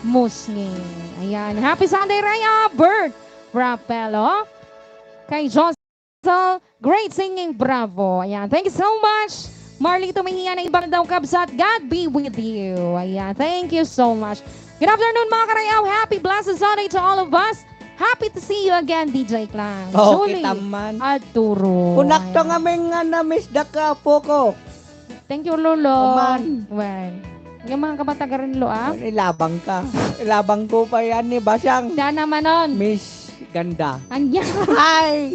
Musni. Ayan, happy Sunday, Raya, Bert Rapello. Kay Josel, great singing, bravo. Ayan, thank you so much. Marlito Mejia ng ibang daw kabsat. God be with you. Ayan. Thank you so much. Good afternoon mga karayaw. Happy blessed Sunday to all of us. Happy to see you again, DJ Clan. Okay, taman. Arturo. Kunak to Ayan. nga may nga na-miss da ka po ko. Thank you, Lolo. Kuman. Well, yung mga kabatagan lo, ah. Ilabang ka. Ilabang ko pa yan ni Basyang. Na naman nun. Miss Ganda. Ayan. Hi!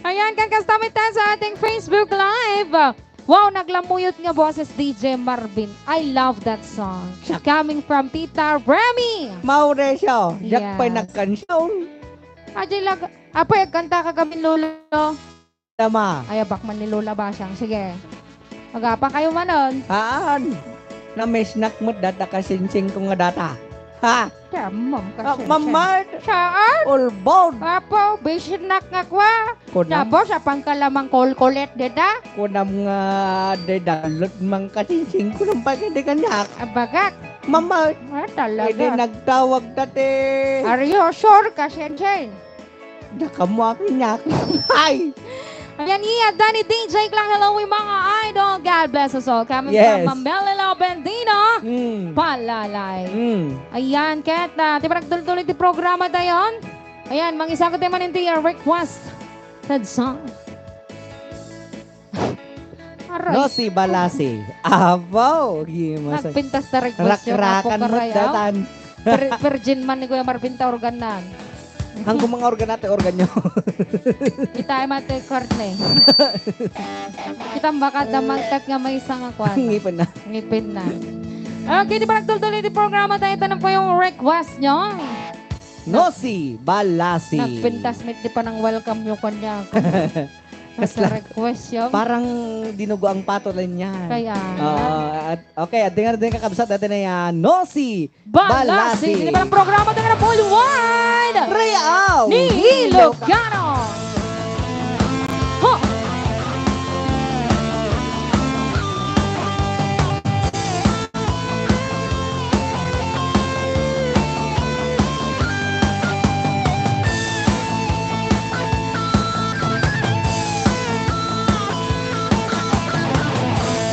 Ayan, kakastamit tayo sa ating Facebook Live. Wow, naglamuyot nga boses DJ Marvin. I love that song. Coming from Tita Remy. Mauresyo. Yes. Yak pa'y nagkansyon. Ajay lag... Apay, kanta ka kami Lolo. Tama. Ay, abak man ni Lola Basyang. Sige. Magapa kayo manon. Haan. Na-miss nak mo data kasinsing ko nga data. Ha? Tamam kasi. Mamad. Saan? Ulbod. Apo, bisin nak nga kwa. Kunam. Nabo, sa pangkalamang kolkolet deda. Kunam nga dedalot mang kasinsing ko ng pagkadikanyak. Abagak. Mamad. Ah, Hindi talaga. nagtawag dati. Are you sure ka, Sensei? Nakamu ako nyak. Hi! Ayan, iya, Danny DJ Clang. Hello, mga idol. God bless us all. Coming Yes. from Mamelila Bendino. Mm. Palalay. Mm. Ayan, Ket, di ba nagtuloy di programa tayo? Ayan, mangisang ko tayo man yung request. That song. Aray, No si Balasi. Abo. Gimasa. nagpintas na request yung ako Rakrakan mo karayaw. datan. Virgin man ni Kuya Marvin ta organan. Hanggang mga organ natin, organ nyo. Kita ay mate korne. Kita baka damagtat nga may isang akwan. Ngipin na. Ngipin na. Okay, di ba nagtuloy di programa tayo? Tanong po yung request nyo. No si Balasi. Nagpintas mit di pa ng welcome yung kanya. Kasla. Sa request yun. Parang dinugo ang patuloy niya. Kaya. Okay, at tingnan din kakabsat natin na yan. No si Balasi. Hindi pa ng programa tayo na full wide. Real Ni Ilocano. Ho!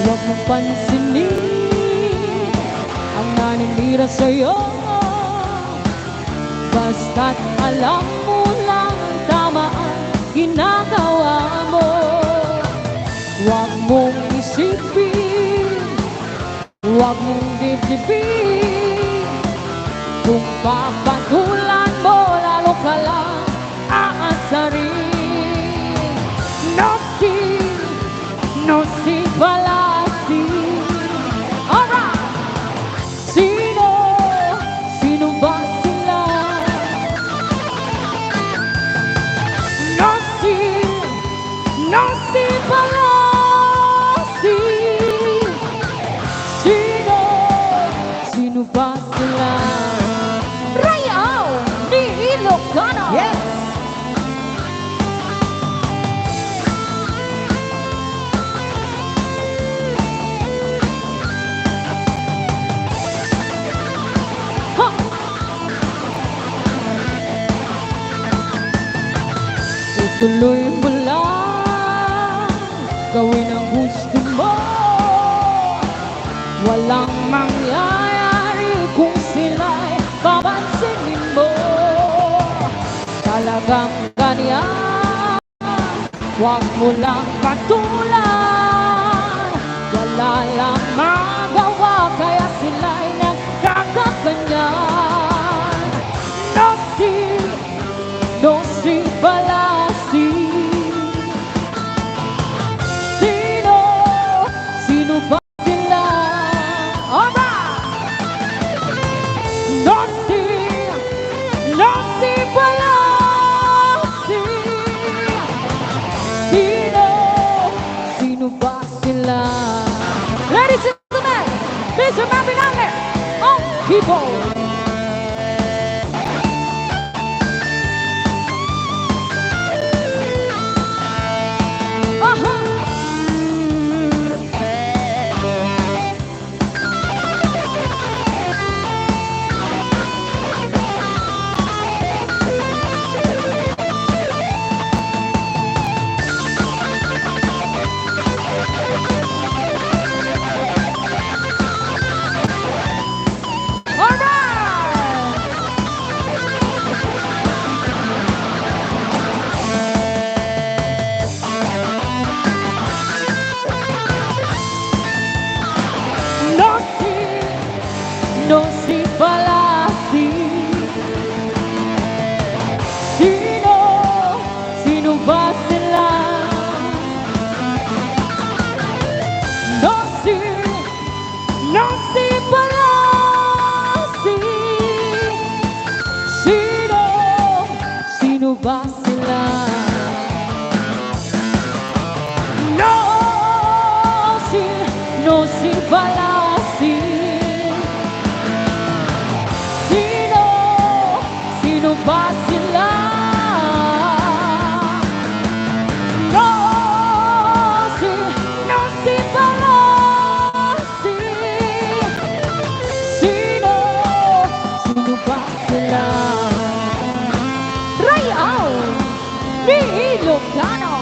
Huwag mong pansinin ang naninira sa'yo. Basta't alam mo lang tama ang ginagawa mo. Huwag mong isipin, huwag mong dibdibin. Kung papatulan mo, lalo ka lang aasarin. No si Balasi. Alright! Sino ba sila? No si Balasi. Sino ba sila? Rayaw ni Ilocano. Yes! Ha! Ituloy mo lang, gawin ang gusto mo. Walang mangyayari kung sila'y papansinin mo. Talagang ganyan, huwag mo lang patulan. Wala lang magawa, kaya sila'y nagkakaganyan. people. No si Palasi. Sino ba sila? No si Palasi. Sino ba sila? No si Palasi. Sino ba sila? No si Palasi. Sino ba sila? Rayaw ni Ilocano.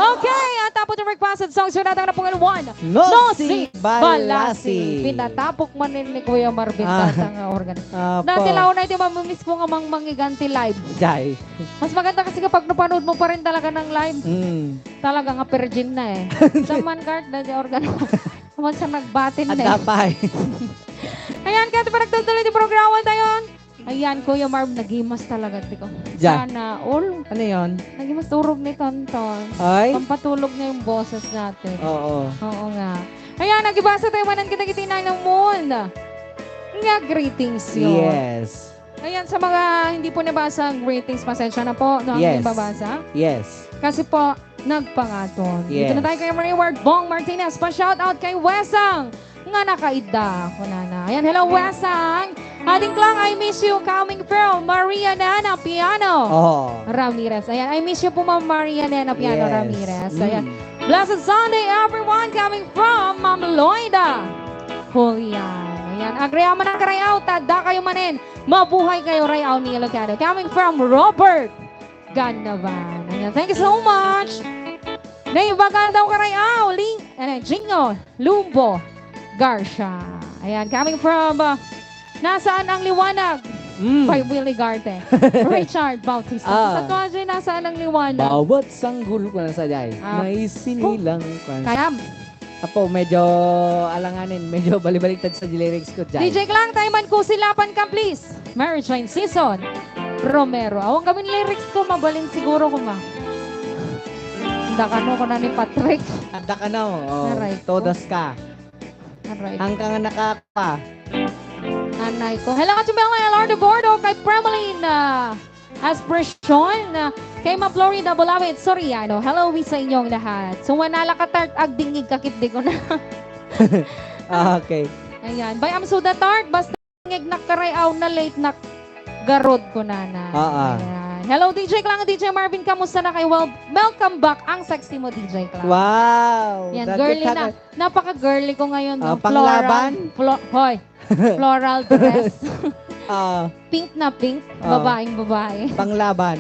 Okay, at tapos ng requested songs yun natin na pungal 1. No si Balasi. Pinatapok man ni Kuya Marvin tatang organ. Apo. Dati lao na ito mamiss ko nga mangiganti live. Jai. Mas maganda kasi kapag napanood mo pa rin talaga ng live. Talaga nga virgin na eh. Saman card na organ. Naman sa nagbatin na eh. Adapay. Ayan, kaya pa nagtutuloy yung programa tayo. Ayan, Kuya Marv, nagimas talaga. Tiko. Ja. Sana all. Ano yun? Nagimas turog ni Tonton. Ay? Pampatulog niya yung boses natin. Oo. Oo nga. Ayan, nagibasa tayo manan kita-kitinay ng moon. Nga, greetings yun. Yes. Ayan, sa mga hindi po nabasa ang greetings, pasensya na po. No, Yes. hindi babasa. Yes. Kasi po, nagpangaton. Yes. Dito na tayo kay Marie Bong Martinez. Pa-shoutout kay Wesang. Nga nakaida ko na. Ayan, hello Wesang. Ating klang, I miss you coming from Maria Nana Piano. Oh. Ramirez. Ayan, I miss you po Ma'am Maria Nana Piano Yes. Ramirez. Ayan. Blessed Sunday everyone coming from Ma'am Loida Julian. Ayan, agreaman ang karayaw, tada kayo manin. Mabuhay kayo rayaw ni Ilocano. Coming from Robert Ganavan. Ayan, thank you so much. Naibagan daw karayaw, Jingo Lumbo Garcia. Ayan, coming from Nasaan ang Liwanag? By Willie Garte. Richard Bautista. Sa tuwa nasaan ang liwanag? Bawat sanggol ko na sa day. May sinilang kwan. Kayam. Apo, medyo alanganin. Medyo balibaliktad sa lyrics ko dyan. DJ Klang, tayo man ko silapan ka please. Mary Jane Season. Romero. Awang kami lyrics ko, mabaling siguro ko ma. Dakano ko na ni Patrick. Anda ka na, oh. Aray ko. Todas ka. Aray. Ang kang nakaka. Anay ko. Hello to Mel Lord de Bordo, kay Premeline Aspiration, kay Ma Florida Bolawit, Soriano. Hello sa inyong lahat. So, wanala ka tart, agdingig kakit di ko na. Okay. Ayan. By Amsuda Tart, basta ngig nakarayaw na late na garod ko na na. Ayan. Hello, DJ Klang, DJ Marvin, kamusta na kayo? Well, welcome back. Ang sexy mo, DJ Klang. Wow. Yan, girly na. Napaka-girly ko ngayon. No? Panglaban? Hoy. Floral dress. Pink na pink. Babaeng babae. Panglaban.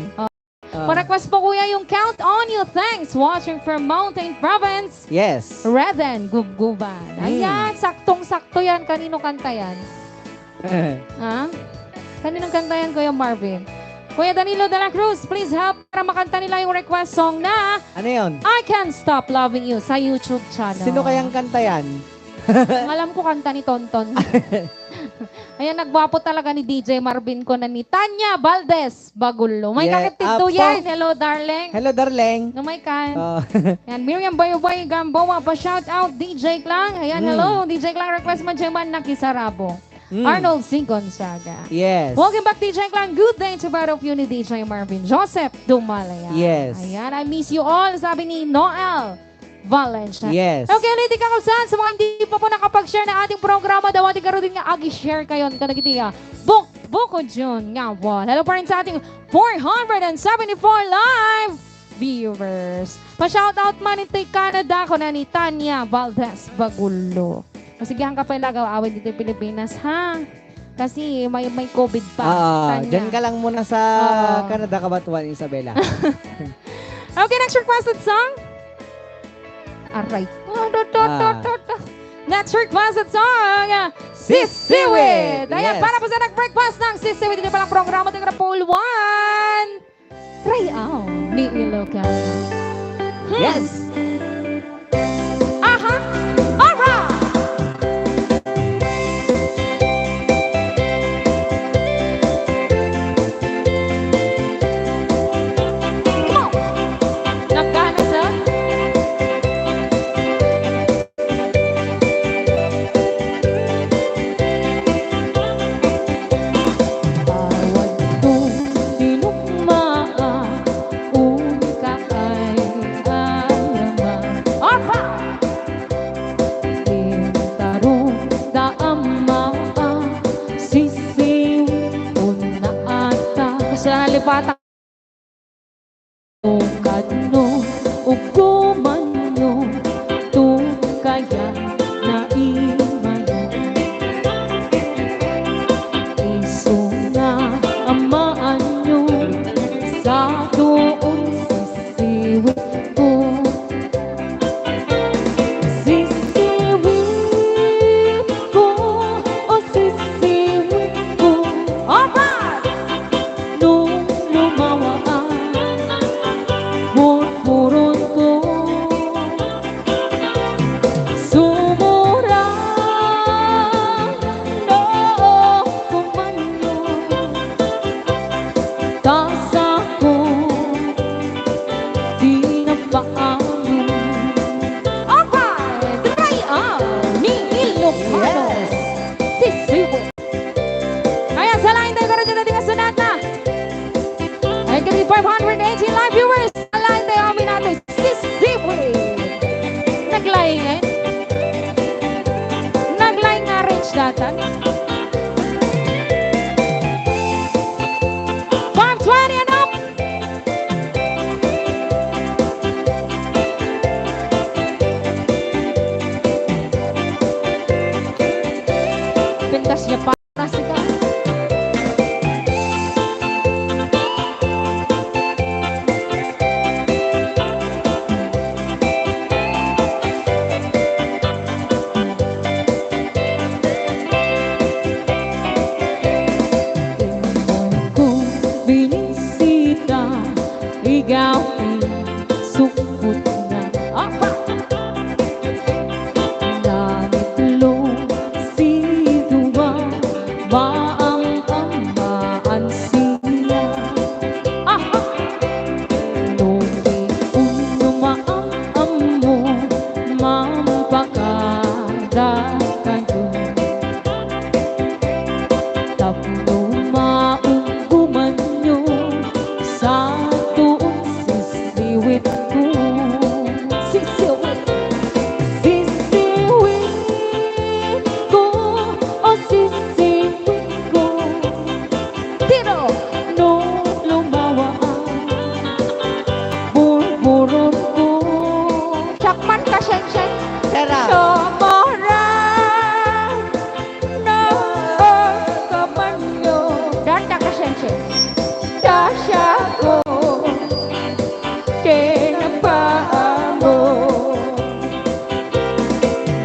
Pa-request po kuya yung Count on You. Thanks. Watching from Mountain Province. Yes. Reden Gubguban. Ayan, saktong-sakto yan. Kanino kanta yan? Ha? Kaninong kanta yan, Kuya Marvin? Kuya Danilo de la Cruz, please help para makanta nila yung request song na Ano yun? I Can't Stop Loving You sa YouTube channel. Sino kayang kanta yan? Ang alam ko kanta ni Tonton. Ayan, nagwapo talaga ni DJ Marvin ko na ni Tanya Valdez Bagulo. May Yeah, kakitid apo. yan. Hello, darling. Hello, darling. No, may kan. Oh. Yan, Miriam Bayoboy Gamboa, pa-shout out DJ Klang. Ayan, hello, DJ Klang, request man dyan man nakisarabo. Arnold C. Gonzaga. Yes. Welcome back, DJ Klang. Good day to both of you ni DJ Marvin Joseph Dumalaya. Yes. Ayan, I miss you all, sabi ni Noel Valencia. Yes. Okay, ulit kakausan. Sa mga hindi pa po nakapag-share na ating programa, daw ating karoon din nga agi-share kayo. Kanagitiya. Boko Jun nga wall. Hello pa rin sa ating 474 live viewers. Pa-shoutout man ito'y Canada ko na ni Tanya Valdez Bagulo. Masigahan ka pa awin dito sa Pilipinas, ha? Kasi may COVID pa. Tanya. Diyan ka lang muna sa Canada, Kabatuan, Isabela. Okay, next requested song. Aray. Next requested song. Sisiwit. Ayan, Yes. para po sa nag-breakfast ng Sisiwit. Ito palang programa ng Rapol 1. Try out ni Ilocan. Yes. Aha. Alright. Come on. Nagkana sa? Bawat kong tinugmaan, ka ay alaman. Alright! Tintarong daamaan, sisiw na ata. Sa halipata kadno uguman nyo, kaya na imayo. Iso na amaan nyo sa doon sisiwit ko. Sisiwit ko, o sisiwit ko. Alright! Nung lumawaan, purpuron ko. Sumura noo kumanyo, tasa ko di na paano. Alright, try ni Ilocano. Sisiwit. Ayan, sa lain tayo karoon dyan natin kasunat na. Ay, kami 518 live viewers. Sa lain tayo kami natin. Sisiwit. Nag-line eh. Nag-line nga range datan. 520 and up. Pintas niya pa. Nasa ka. Kung binisita, ikaw ay sukot na. Nanitulong si Duwa, maang-amaan siya. Nungi unumaang mo, mampakada kayo. Tapno maungguman nyo sa tuong sisiwit ko. Sisiwit. Sisiwit ko, o sisiwit ko. Tiro! Nung lumawaan, burburon ko. Chakman ka, Shen-Shen. Sarap. Somoran na kamanyo. Data ka, Shen-Shen. Dasya ko, kinapaan mo.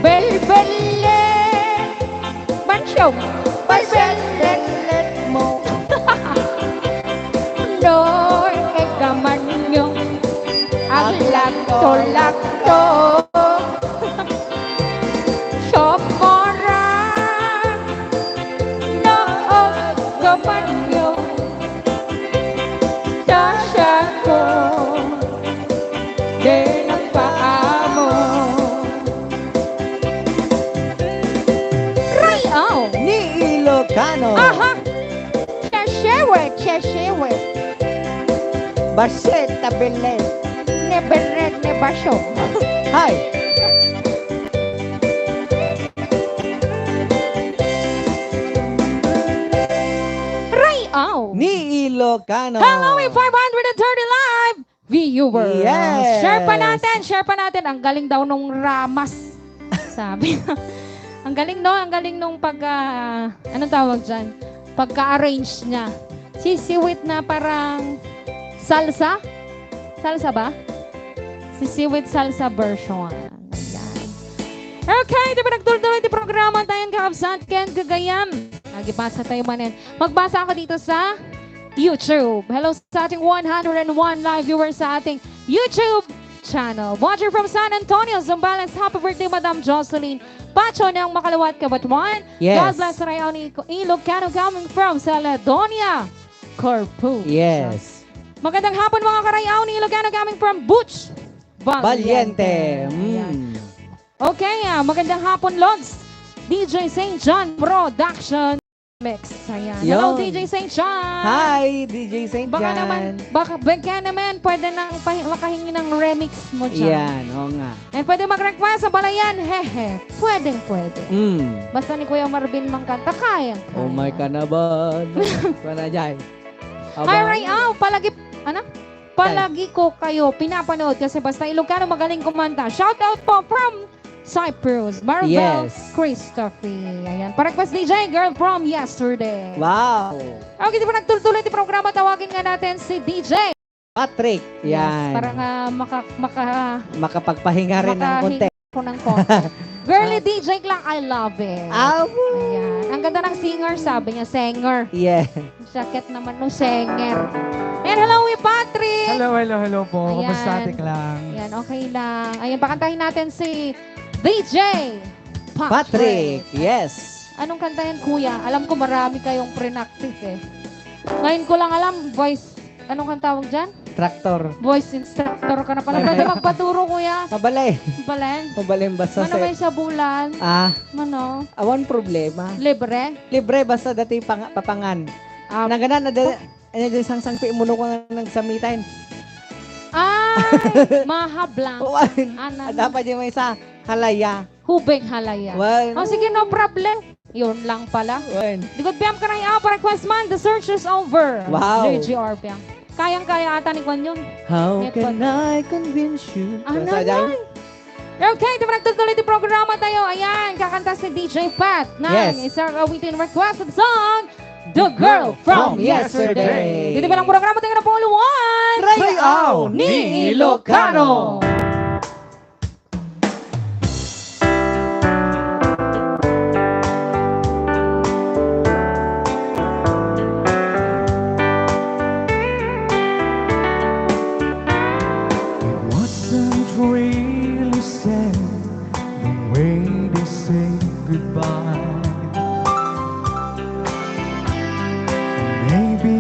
Belbele, mansyong, belbelet mo. Noy, kamanyo, ang lakto-lakto. Somoran tropa ninyo. Tasya ko, di nagpaamo. Rayaw! Ni Ilocano. Aha! Cheshewe. Baset tabelet. Neberet ne basyo. Hi. Rayaw! Ni Ilocano. Hello, 530 live viewers. Yes. Share pa natin. Ang galing daw nung Ramas. Sabi. Ang galing no, ang galing nung anong tawag dyan? Pagka-arrange niya. Sisiwit na parang salsa? Salsa ba? Sisiwit salsa version. Ayan. Okay, di ba nagtuloy-tuloy di programa tayong kaabsat ken kagayam. Nagibasa tayo manin. Magbasa ako dito sa YouTube. Hello sa ating 101 live viewers sa ating YouTube channel. Watcher from San Antonio, Zambales. Happy birthday, Madam Jocelyn Pacho ng Makalawat, Kabatwan. Yes. God bless Rayaw ni Ilocano coming from Caledonia, Corpus. Yes. Magandang hapon mga karayaw ni Ilocano coming from Butch Valiente. Ayan. Okay, magandang hapon, Lods. DJ St. John Production Mix. Ayan. Hello, Yo. DJ St. John. Hi, DJ St. Baka John. naman, baka naman, pwede nang makahingi ng remix mo dyan. Yan, oo nga. And pwede mag-request sa balayan, hehe. Pwede. Basta ni Kuya Marvin mangkanta, kaya. Oh my kanaban. Para dyan. Hi, Rayaw, palagi ko kayo pinapanood kasi basta Ilocano magaling kumanta. Shout out po from Cyprus, Marvel Yes. Christophe. Ayan. Pa-request DJ, girl from yesterday. Wow. Okay, di ba nagtuloy-tuloy di programa, tawagin nga natin si DJ. Patrick. Yes, Yan. para nga Makapagpahinga rin ng konti. ko ng konti. Girly DJ lang, I love it. Abo. Ayan. Ang ganda ng singer, sabi niya, singer. Yeah. Jacket naman no, singer. And hello, Patrick. Hello po. Ayan. Kumusta ating lang? Ayan, okay lang. Ayan, pakantahin natin si DJ Patrick. Yes. Anong kantahin, kuya? Alam ko marami kayong pre-practice eh. Ngayon ko lang alam, voice, anong kantawag dyan? Traktor. Voice instructor ka na pala. Pwede magpaturo, kuya. Mabalay. Balen. Mabalay basta Mano may sa bulan? Mano? awan problema. Libre? Libre basta dati papangan. Naganan na dahil sang-sang pimuno ko ng samitain. Ay, mahablang. Ano? Dapat yung may isa. Halaya. Hubeng halaya. Well, O sige, no problem. Yun lang pala. well. Digod biyam ka na para request man. The search is over. Wow. JGR biyam. Kayang-kaya ata ni Kwan yun. How Net can I convince you? Ano Basta dyan. yan? Okay, di ba nagtutuloy di programa tayo? Ayan, kakanta si DJ Pat ng Yes. isang awitin requested song, The Girl From Yesterday. Dito ba lang programa tayo na puluan? Rayaw ni Ilocano. It wasn't really sad the way they say goodbye. Maybe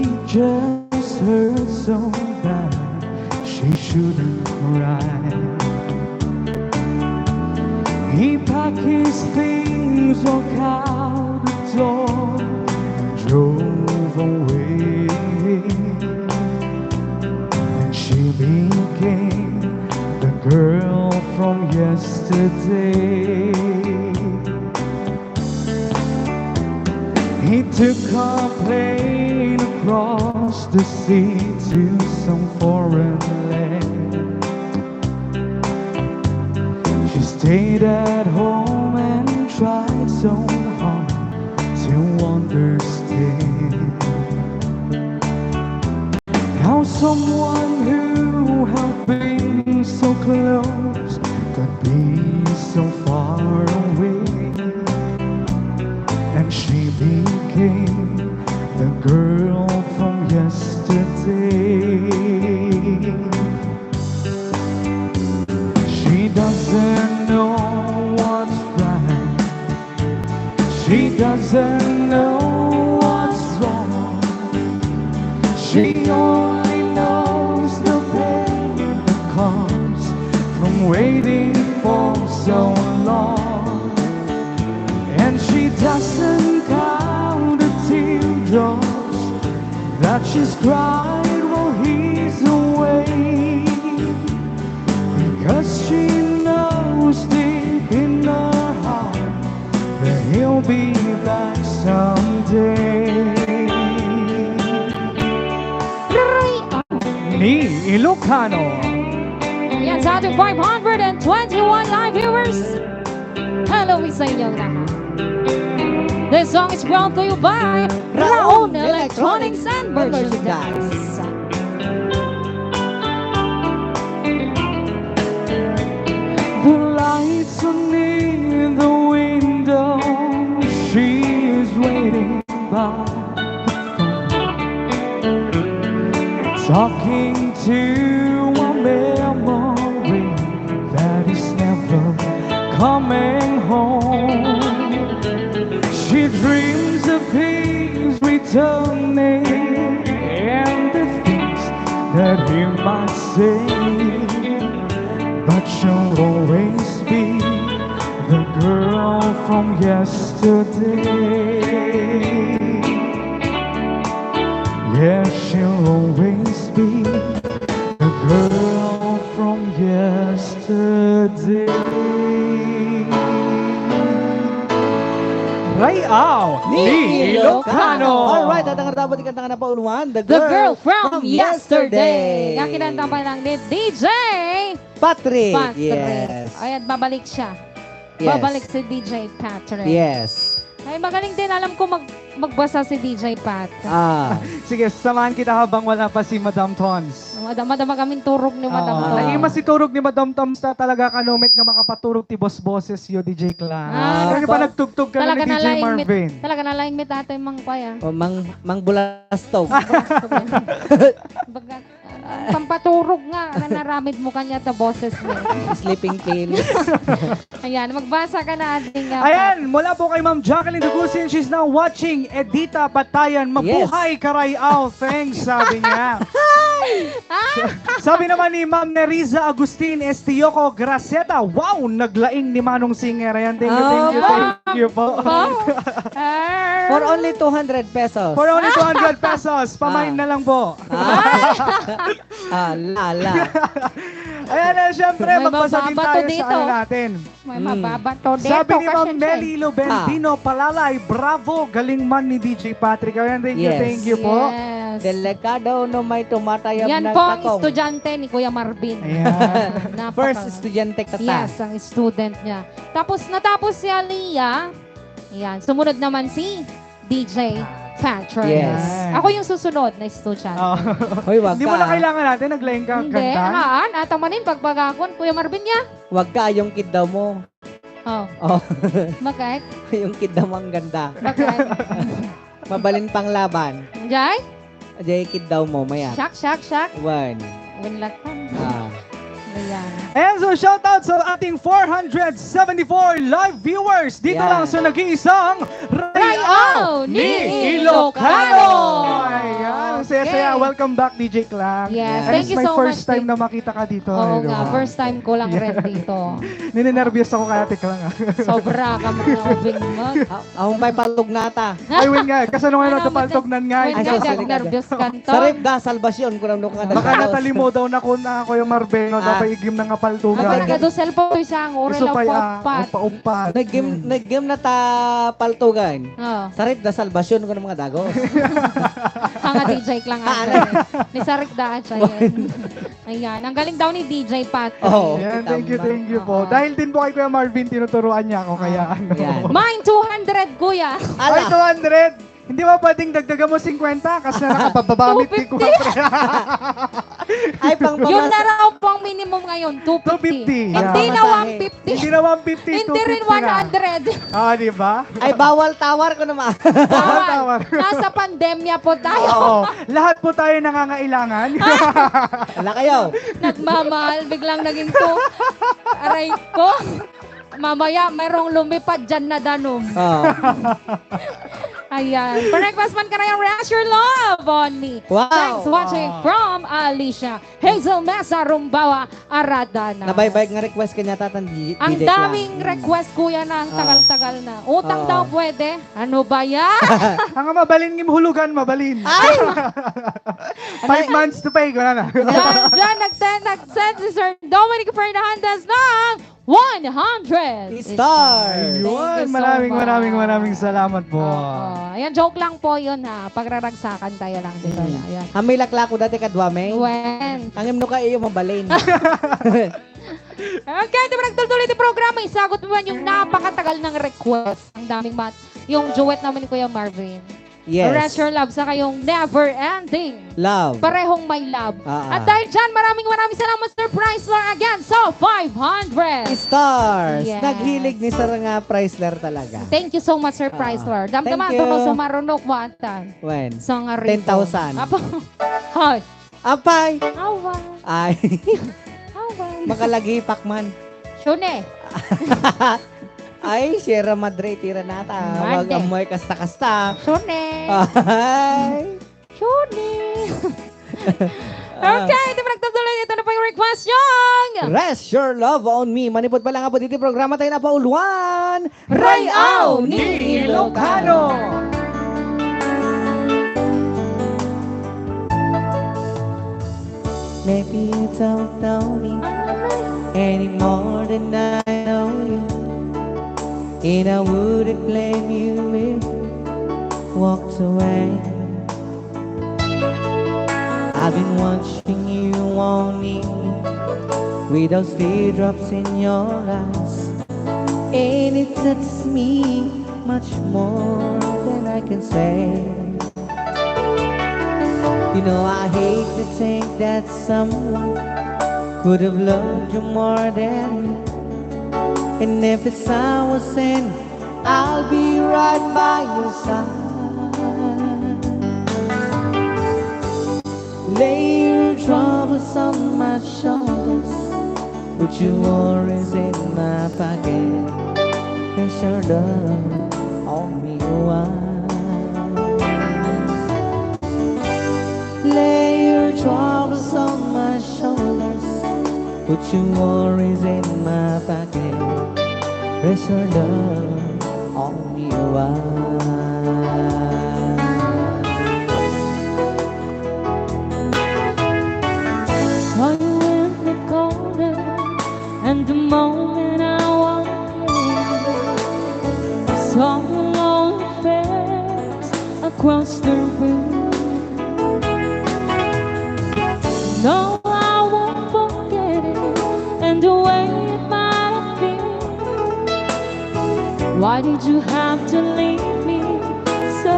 it just hurt so bad she shouldn't cry. He packed his things, walked out the door, and drove away. And she became the girl from yesterday. He took a plane across the sea to some foreign land. She stayed at home and tried so hard to understand how someone who had been so close could be so far away. And she became the girl from yesterday. She doesn't know what's right. She doesn't know what's She only knows the pain that comes from waiting for so long. And she doesn't count the teardrops that she's cried while he's away. Because she knows deep in her heart that he'll be back someday. Ni Ilocano. Yan sa ating 521 live viewers. Hello sa inyong lahat. This song is brought to you by Raon Electronics and Merchandise. The lights on in the window. She is waiting by talking to a memory that is never coming home. She dreams of peace returning and the things that he might say, but she'll always be the girl from yesterday. Yeah, she'll always be the girl from yesterday. Rayaw ni Ilocano. Alright, at ang dapat ikanta na pa uluan, The girl from yesterday. Ang kinanta pa lang ni DJ Patrick. Patrick. Yes. Ayan, babalik siya. Yes. Babalik si DJ Patrick. Yes. Ay, magaling din. Alam ko magbasa si DJ Pat. Sige, samahan kita habang wala pa si Madam Tons. Madama kaming turog ni Madam Tom. Naging masiturog ni Madam Tons na talaga kanumit nga makapaturog ti boss bosses yo DJ Clan. Kasi pa nagtugtog ka Talaga ni DJ Marvin. Talaga nalaing mit ato yung mga paya. O, mang bulastog. Baga, pampaturog nga. Naramid mo kanya ta boses mo. Sleeping pill. Ayan, magbasa ka na ating Ayan, mula po kay Ma'am Jacqueline Dugusin, she's now watching Edita Batayan. Mabuhay Karayaw, thanks, sabi niya. Sabi naman ni Ma'am Neriza Agustin Estioco Graceta, wow, naglaing ni Manong Singer. Ayan, thank you po. For only 200 pesos. For only 200 pesos, pamain na lang po. Lala. Ayan na, syempre, May magpasagin mababato tayo dito. sa ano natin. May mababato dito. Sabi ni Ma'am kasi Melly Lubendino Palalay, bravo, galing man ni DJ Patrick. Ayan, thank you po. Yes. Delikado no may tumatayab Yan ng po ang takong. estudyante ni Kuya Marvin. Ayan. First estudyante kata. Yes, ang student niya. Tapos natapos si Aliyah. Yan, sumunod naman si DJ Patrick. Yes. Ako yung susunod na estudyante. Oh. Hoy, wag Hindi ka. mo na kailangan natin, naglaying ka Hindi, kanta. haan. Atamanin pagpagakon. Kuya Marvin niya. Wag ka, yung kid daw mo. Oh, Oh, bakit? yung kid daw mo ang ganda. Bakit? Mabalin pang laban. Jai? Jay, kid daw mo, maya. Shak. One. Winlatan. Ayan. And so, shoutout sa ating 474 live viewers dito Yeah. lang sa nag-iisang Rayaw ni Ilocano. Ayan, saya-saya. Okay. Welcome back, DJ Clang. Yes, And thank it's you my so first much, time na makita ka dito. Oo Ano nga, ba? first time ko lang rin dito. Ninenervyos ako kaya Clang. Sobra ka mga ubing mo. Ahong may palog nata. Ay, win nga. Kasi nung Ano, ano, paltog-nan nga. Wait, Ay, ka, sorry, nervous ka to. Sarip da, salvasyon. Kung ano ka Baka natalimo daw na ko na ako yung Marbeno. Dapat igim na nga Ang paltugan. talaga do cellphone isang ore Gusto lang pa pat. umpa-umpat. Nag-game na ta paltugan. Oh, Sarip da, salvasyon ko ng mga dagos. ang DJ lang ata. Ni Sarik daan siya yun. Ayan, ang galing daw ni DJ Pat. Oo. Yan, thank you Oo. po. Dahil din po kay Kuya Marvin, tinuturuan niya ako. Kaya ano. Yan. Mine 200 kuya. Ay, 200! Hindi ba pwedeng dagdagan mo 50? Kasi nakapababamit ni Kuya Pre. Ay, pang Yun na bamas. raw po ang minimum ngayon, 250. 250, Hindi yeah. na Hindi 150. na 150, Hindi rin 250 na. Di ba? Ay, bawal tawar ko naman. Tawar. Bawal. Nasa pandemya po tayo. Oo. Lahat po tayo nangangailangan. Wala kayo. Nagmamahal, biglang naging to. Aray ko. Mamaya, merong lumipad dyan na danom. Oh. Ayan. Pa-request man ka na yung Rest Your Love on Me. Wow. Thanks watching from Alicia. Hazel Mesa Rumbawa, Aradana. Nabaybayag nga request kanya tatandi. Ang daming request kuya na ang tagal-tagal na. Utang daw pwede. Ano ba yan? Ang mabalin ng hulugan, mabalin. Ay! 5 months to pay, wala na. Diyan nag-send si Sir Dominic Fernandez ng 100 Stars. Ayun, Thank you so maraming salamat po. Ayan, joke lang po yun ha. Pagraragsakan tayo lang dito. Ayan. Hamay laklako dati kadwame. When? Ang imno ka iyo mabalin. Okay, di ba nagtuloy yung programa, isagot mo man yung napakatagal ng request. Ang daming yung duet naman ni Kuya Marvin. Yes. Rest Your Love sa kayong Never Ending. Love. Parehong may love. At dahil dyan, maraming salamat Sir Chrysler again. So, 500. Stars. Yes. Naghilig ni Sir nga Chrysler talaga. Thank you so much, Sir Chrysler. Damdaman thank you. ito sa marunok watan. When? Sa nga rito. 10,000. Apa? Hoy. Apay. Awa. Ay. Awa. Makalagi pakman. Shune. Ay, Sierra Madre, tira nata. Wag Mande. amoy kasta-kasta. Shune. Ay. Shune. Okay, di ba nagtutuloy ito na po yung request yung Rest Your Love on Me. Manipod pa lang nga po dito programa tayo na pauluan. Rayaw ni Ilocano. Maybe you don't know me any more than I know you. And I wouldn't blame you if you walked away. I've been watching you on me with those teardrops in your eyes, and it touches me much more than I can say. You know, I hate to think that someone could have loved you more than me. And if it's our sin, I'll be right by your side. Lay your troubles on my shoulders, put your worries in my pocket, and your love on me while. Lay your troubles on my shoulders, put your worries in my pocket, rest your love on me while. Saw you in the corner, and the moment I walked in, I saw your lonely face across the room. No, I won't forget it, and the way it might have been. Why did you have to leave me so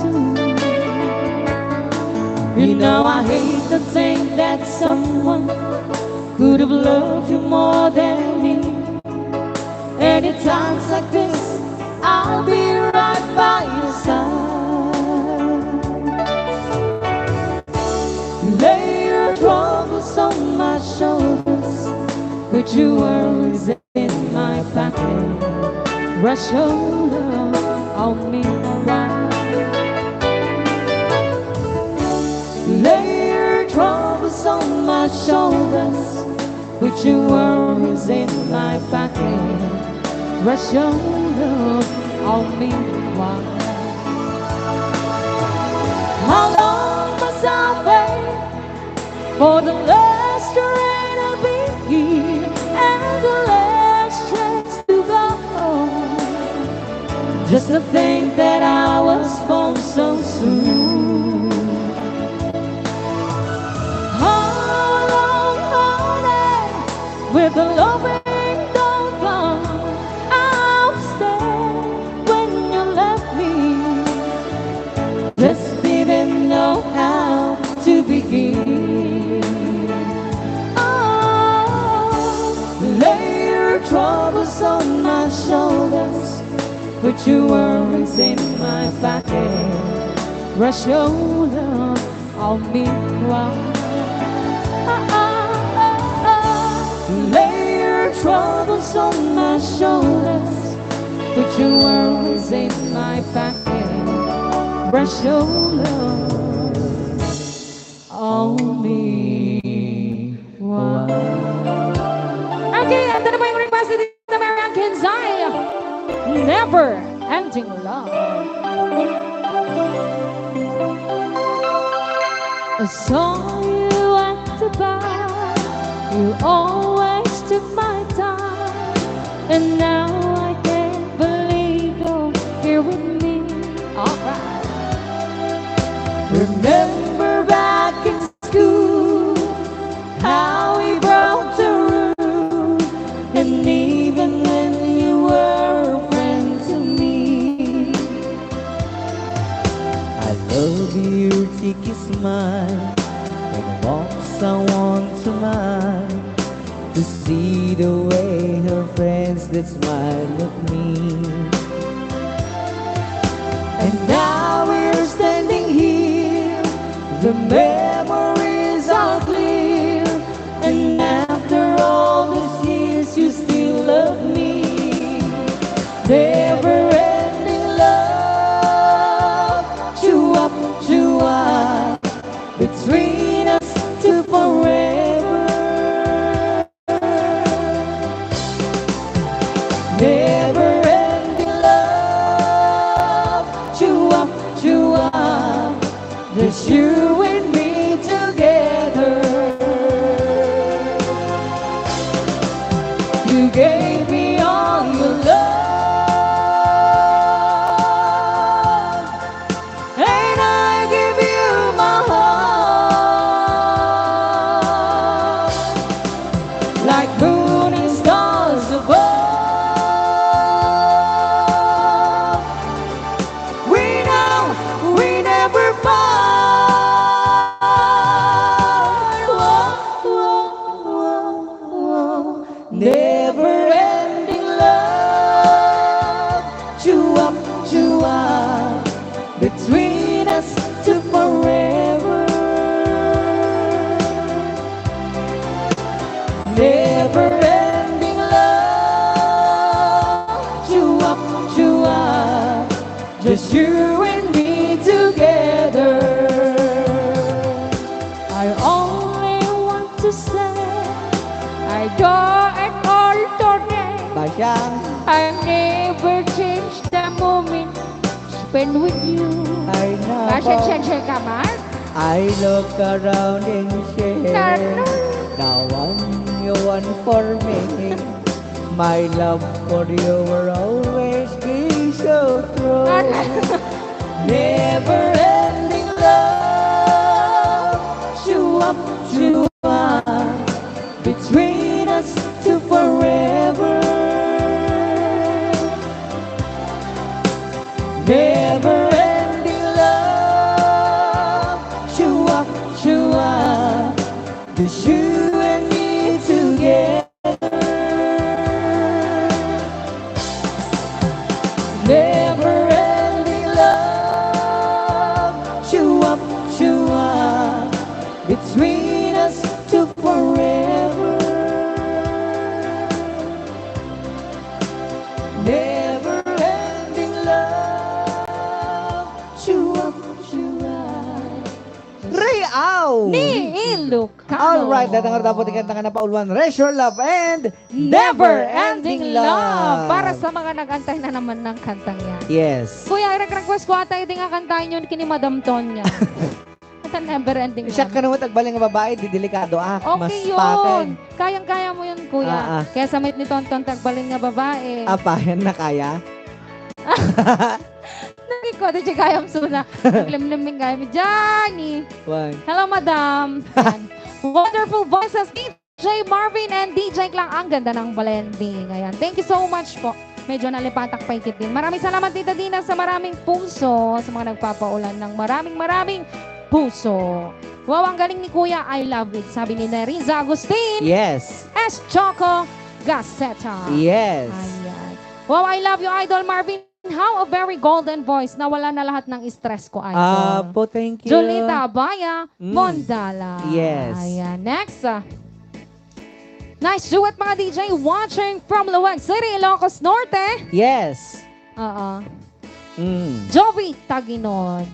soon? You know I hate to think that someone could have loved you more than me. And at times like this, I'll be right by your side. Lay your troubles on my shoulders, put your worries in my pocket, rush your love on me right. Lay your troubles on my shoulders, put your worries in my pocket, rush your love on me while. How long must I wait for the last rain to begin and the last chance to go? Just to think that I was born so soon. With the loving don't come, I'll stay when you left me. Just didn't know how to begin. Oh, lay your troubles on my shoulders, put your worries in my pocket, rush your love on me while. Lay your troubles on my shoulders, put your worries in my pocket, Press your love on me. Wow. Okay, ito na po yung request ni Tita Marian Kenzai. Never ending love. I saw you at the bar. You always took my time. And now I can't believe you're here with me. Alright. Remember back in school how we broke the rule. And even when you were a friend to me, I love your cheeky smile and walks I want to mine to see the way her friends that smile at me. And now we're standing here, the memories are clear, and after all these years you still love me. Never ending love, chua, between us to forever. Never ending love, chua, just you and me together. You gave me all your love, and I give you my heart, like moon and stars above. We know we never part. Never ending love, chua, between us to forever. Never ending love, chua, just you and me together. I only want to say I adore it all today. I never change the moment spent with you. I know. Kasi ka man? I look around and say, Carlo. the one you want for me. My love for you will always be so true. Never ending love, chua, between us to forever. Never ending love, chua, just you and me together. Never ending love, chua, between us to forever. Never ending love, chua. Real! Ni Ilocano. Alright, datang nga tapos ikan na pauluan. Raise your love and Never Ending Love. Para sa mga nag-antay na naman ng kantang yan. Yes. Kuya, request ko ata hindi nga kantahin yun kini Madam Tonya. Ito Never Ending Siya Love. ka naman tagbaling nga babae, di delikado mas Okay paken. yun. Kayang-kaya mo yun, kuya. Kaya sa mate ni Tonton, tagbaling nga babae. Apayan na kaya? Nagiko, di siya kayang suna. Naglimliming kaya mi, Johnny. One. Hello, madam. Yan. Wonderful voices, DJ Marvin and DJ Klang. Ang ganda ng blending. Ayan. Thank you so much po. Medyo nalipatak pa ikit din. Maraming salamat, Tita Dina, sa maraming puso. Sa mga nagpapaulan ng maraming puso. Wow, ang galing ni Kuya. I love it. Sabi ni Neriza Agustin. Yes. S. Choco Gaceta. Yes. Ayan. Wow, I love you, Idol Marvin. How a very golden voice. Nawala na lahat ng stress ko, Idol. Po, thank you. Julita Abaya, Mondala. Yes. Ayan, next. Nice duet mga DJ watching from Luwag City, Ilocos Norte. Yes. Oo. Joey Taginon.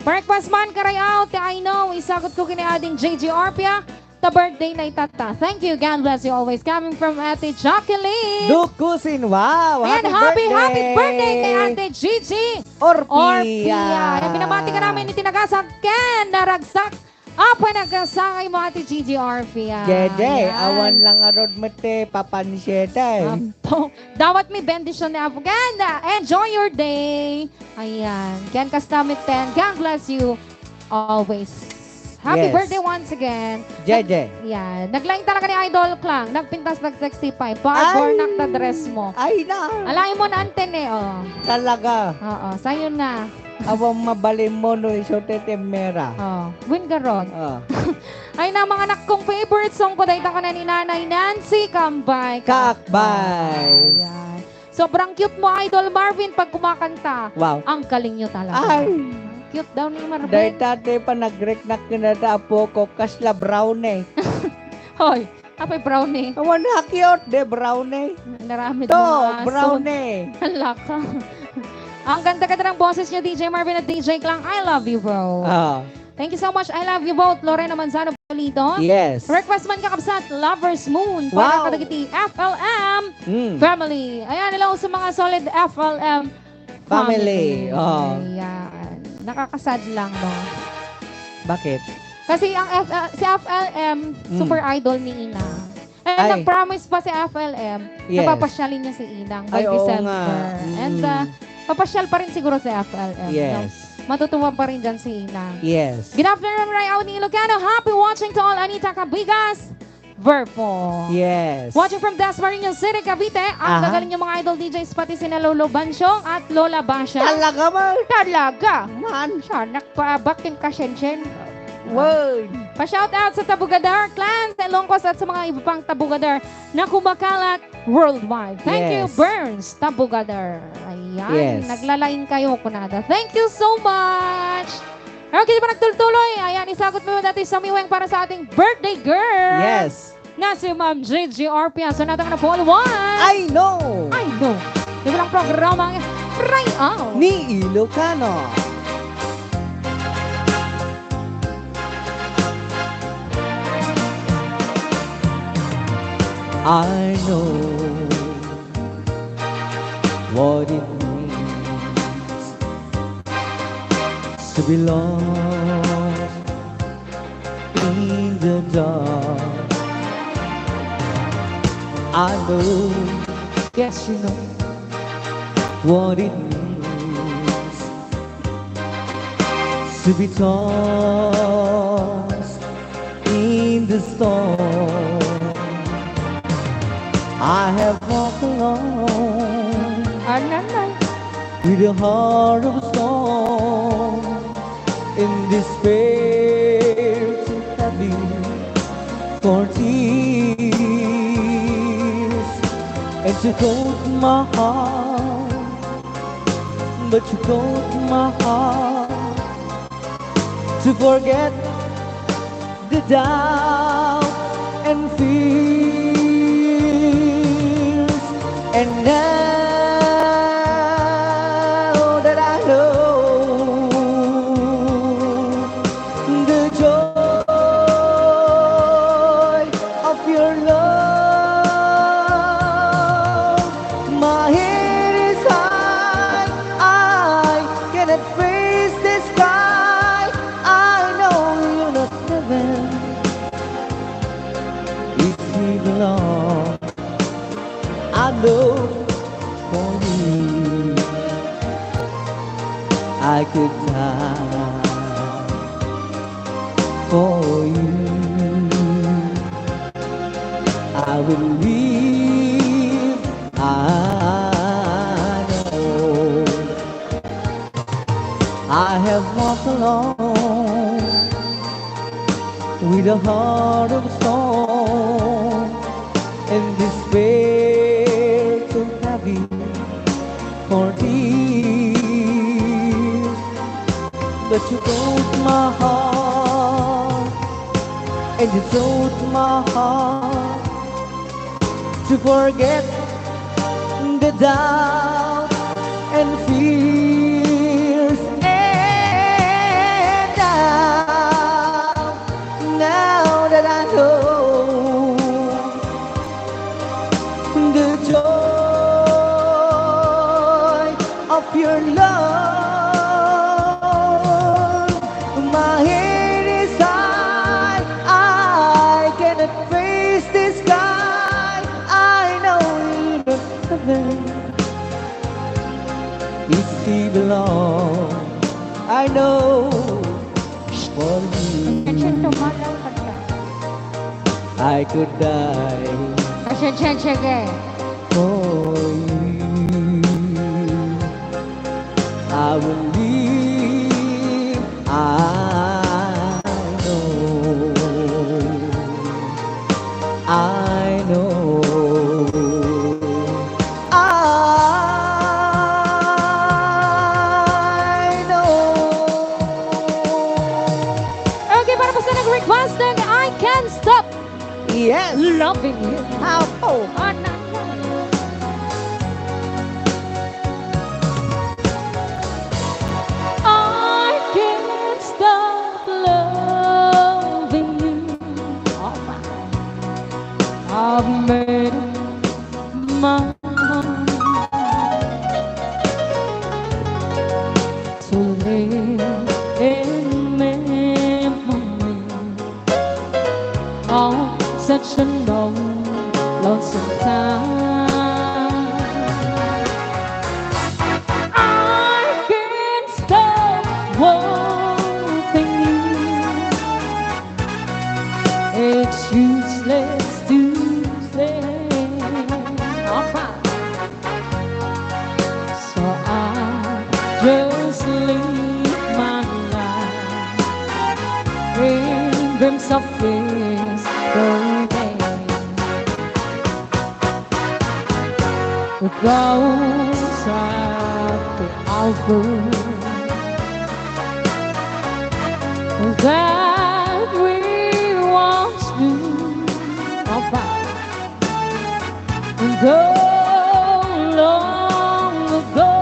Breakfast man karay out. I know. Isagot ko kini ading JJ Orpia. The birthday na itata. Thank you. God bless you always. Coming from Ate Jacqueline. Dukusin, wow! And happy birthday kay Ate Gigi Orpia! Yung binamati ka namin ni Tinagasak Ken Naragsak. Apa nagasakay mo Ate Gigi Orpia. Dede, Ayan. awan lang arod mate, papansyete. Dawat may bendisyon ni Afganda. Enjoy your day. Ayan. Ken Kastamit 10. God bless you always. Happy Yes. birthday once again. Jeje. Yan. Naglaing talaga ni Idol Clang. Nagpintas nag-65. Pag-bornak na dress mo. Ay na! Alayin mo na antene, oh. Talaga. Oo, sa'yo na. Awang mabalim mo no isote temera. Oh, win ka ron. Oh. Ay na, mga anak kong favorite song ko. Dahil ka na ni Nanay Nancy Kambay. Kakbay. Ayan. Sobrang cute mo, Idol Marvin, pag kumakanta. Wow. Ang galing nyo talaga. Ay! Cute daw ni Dahil Marvin. tate pa nag-reknak na po ko kasla brownie. Hoy, apay brownie. Awan na cute de brownie. Naramid To, mo aso. brownie. Hala ka. Ang ganda-ganda ng boses niyo, DJ Marvin at DJ Clang. I love you, bro. Ah, Thank you so much. I love you both. Lorena Manzano Polito. yes. Request man kakabsat, Lovers Moon. Wow. Para kadagiti FLM Mm. Family. Ayan, hello sa mga solid FLM Family. Oh. Ayan. Nakakasad lang, no? Bakit? Kasi ang si FLM, super idol ni Ina. And Ay. nag-promise pa si FLM Yes. na papasyalin niya si Inang by Ay, oo December. nga. And papasyal pa rin siguro si FLM. Yes. No? Matutuwa pa rin dyan si Inang. Yes. Good afternoon, Ray Out ni Ilocano. Happy watching to all Anita Cabigas. Verpo. Yes. Watching from Dasmariñas City, Cavite. At Aha. gagaling yung mga idol DJs pati sina Lolo Bansyong at Lola Basha. Talaga man. Talaga. Man. Siya, nagpaabakin ka, Shenshen. Word. Pa-shout out sa Tabugadar Clans, Elongkos at sa mga iba pang Tabugadar na kumakalat worldwide. Thank you, Yes. Burns, Tabugadar. Ayan, Yes. naglalain kayo, kunada. Thank you so much. Okay, di ba nagtultuloy? Ayan, isagot mo dati sa miweng para sa ating birthday girl. Yes. Na si Ma'am Gigi Orpia. So natang na Paul 1. I know. I know. Di ba lang programa ang Ray Out. Ni Ilocano. I know what it means to be lost in the dark. I know, yes, you know what it means to be tossed in the storm. I have walked alone with a heart of stone, in despair too heavy for tears, and you go to my heart, but you go to my heart to forget the doubt and fears. And now that I know the joy of your love, my head is high, I cannot face the sky. I know you're not heaven, if we belong. I know for you I could die for you. I will live, I know. I have walked alone with a heart of stone, and despair too heavy for tears. But you told my heart, and you told my heart to forget the doubt and fear. years, and now that I know the joy of your love, my head is high, I cannot face the sky. I know that heaven is belong. I know for you I could die for you. I will live. I know. I know. Okay, para po sa nag-request ng I Can't Stop Yes. Loving You. How? I can't stop loving you. I've made up my mind to live in memory of such a long, lonesome time. I can't stop wanting you. It's useless to say. Alright. So I just live my life in dreams of yesterday. With those at the altar that we once knew about. Go long ago,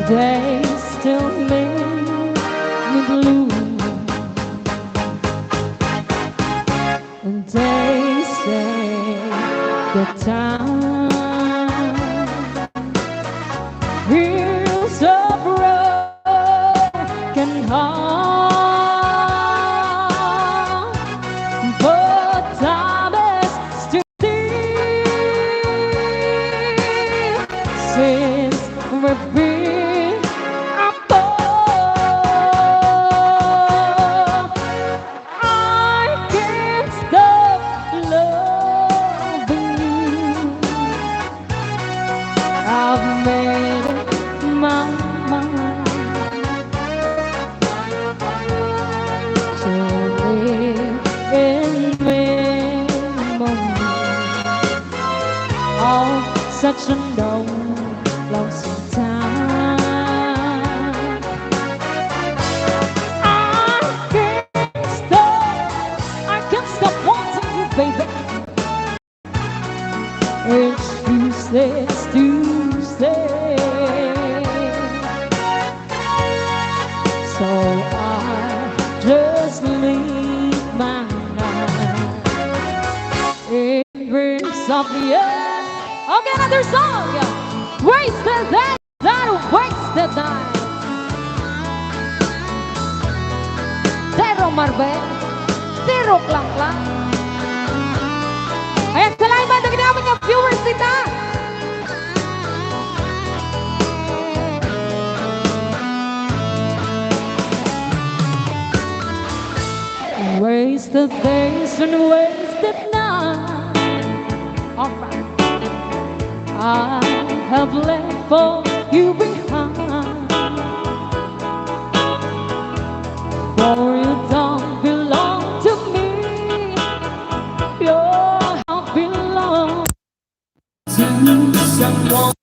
they still make me blue. And they say the time heals a broken heart, but time is still since we've been apart. I can't stop loving you. I've made up my mind to live in memory of such a long, lonesome time. I can't stop wanting you, baby. It's useless to say. So I just leave my life in dreams of the earth. Okay, another song. Wasted that wasted night. Zero Marvel, zero klang-klang. Ayan, salamat na ginamit ng viewers nita. Wasted days and wasted nights. Alright. I have left for you behind. For you don't belong to me. Your heart belongs to someone.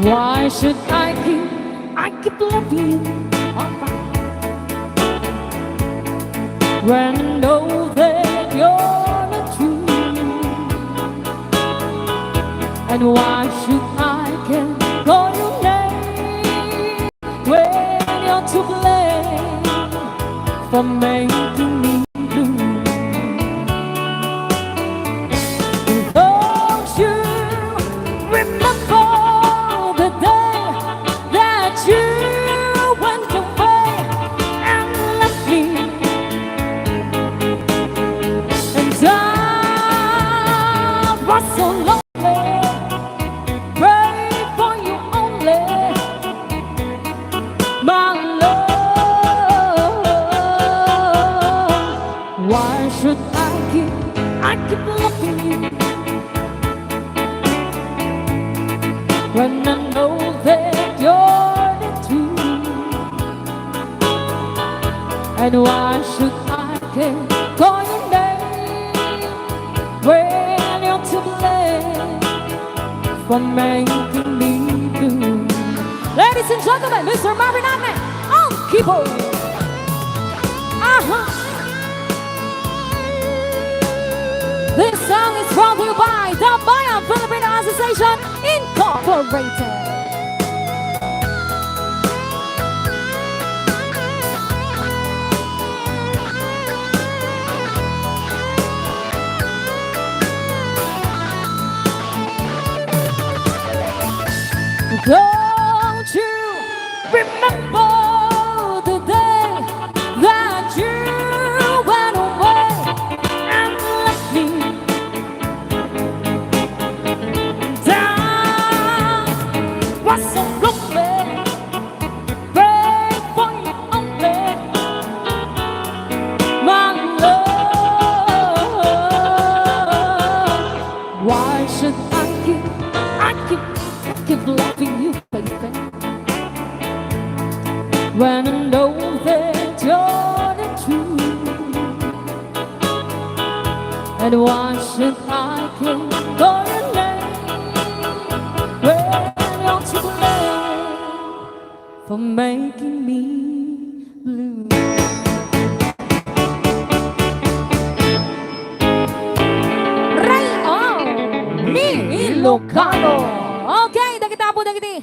Why should I keep loving you? When I know that you're not true. And why should I care for your name when you're to blame for making me blue? Don't you remember the day that you went away and left me? And I was so lonely, pray for you only, my love. Why should I keep loving you when I know that you're the truth? And why should I care call your name when you're to blame for making me blue? Ladies and gentlemen, Mr. Marvin Ahmed on keyboard. This song is brought to you by the Bayan Filipino Association Incorporated. Don't you remember the day that you went away and left me? Down was so lonely, pray for you only, my love. Why should I keep loving you, baby, when I know that you're the truth? And why should I care for your name when you're to blame for making me blue? Ni Ilocano. Okay, dagita po dagiti.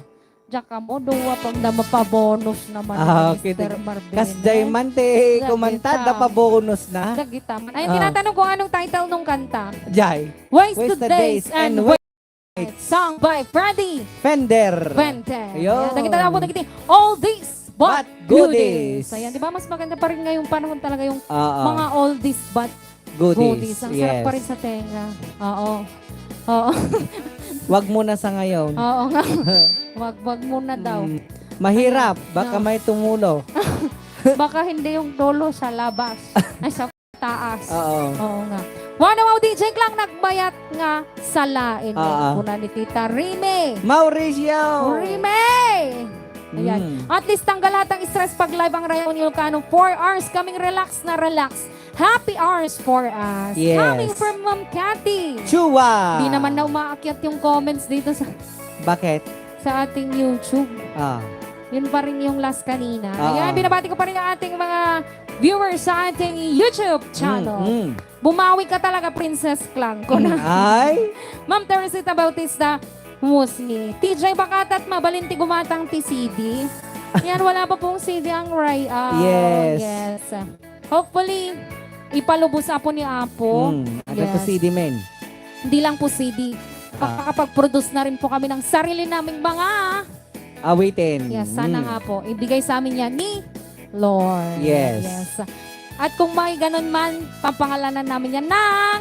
Jaka mo duwa pang na mapabonus naman Okay. Mr. Marvin. Kasday man te kumanta Dagita. da pa bonus na. Dagita man. Ayun, tinatanong ko anong title nung kanta. Jai. Waste the Days and Wait. Song by Freddy Fender. Vente. Ayun. Dagita na po dagiti. All these but But goodies. goodies. Ayan, di ba mas maganda pa rin ngayong panahon talaga yung Oo. mga oldies but goodies. Ang sarap Yes. pa rin sa tenga. Oo. Oo. Wag mo na sa ngayon. Oo nga. Wag muna daw. Mahirap. Baka No. may tumulo. Baka hindi yung dolo sa labas. Ay, sa taas. Oo. Oo nga. Wow, DJ lang nagbayat nga sa lain. Oo. Kuna ni Tita Rime. Mauricio. Rime! Ayan. Mm. At least tanggal lahat ang stress pag live ang Rayon Ilocano. 4 hours kaming relax na relax. Happy hours for us. Yes. Coming from Ma'am Cathy. Chua. Hindi naman na umaakyat yung comments dito Bakit? sa ating YouTube. Ah. Yun pa rin yung last kanina. Ah. Ayan, binabati ko pa rin ang ating mga viewers sa ating YouTube channel. Mm. Bumawi ka talaga, Princess Klang ko na. Ay. Ma'am Teresita Bautista, Musni. TJ Bakat at Mabalinti Gumatang TCD. Yan, wala pa pong CD ang Ray. Yes. Yes. Hopefully, ipalubos po ni Apo. Ano to CD men? Hindi lang po CD. Makakapag-produce na rin po kami ng sarili naming mga Awitin. yes, sana nga po. Ibigay sa amin yan ni Lord. Yes. At kung may ganun man, papangalanan namin yan ng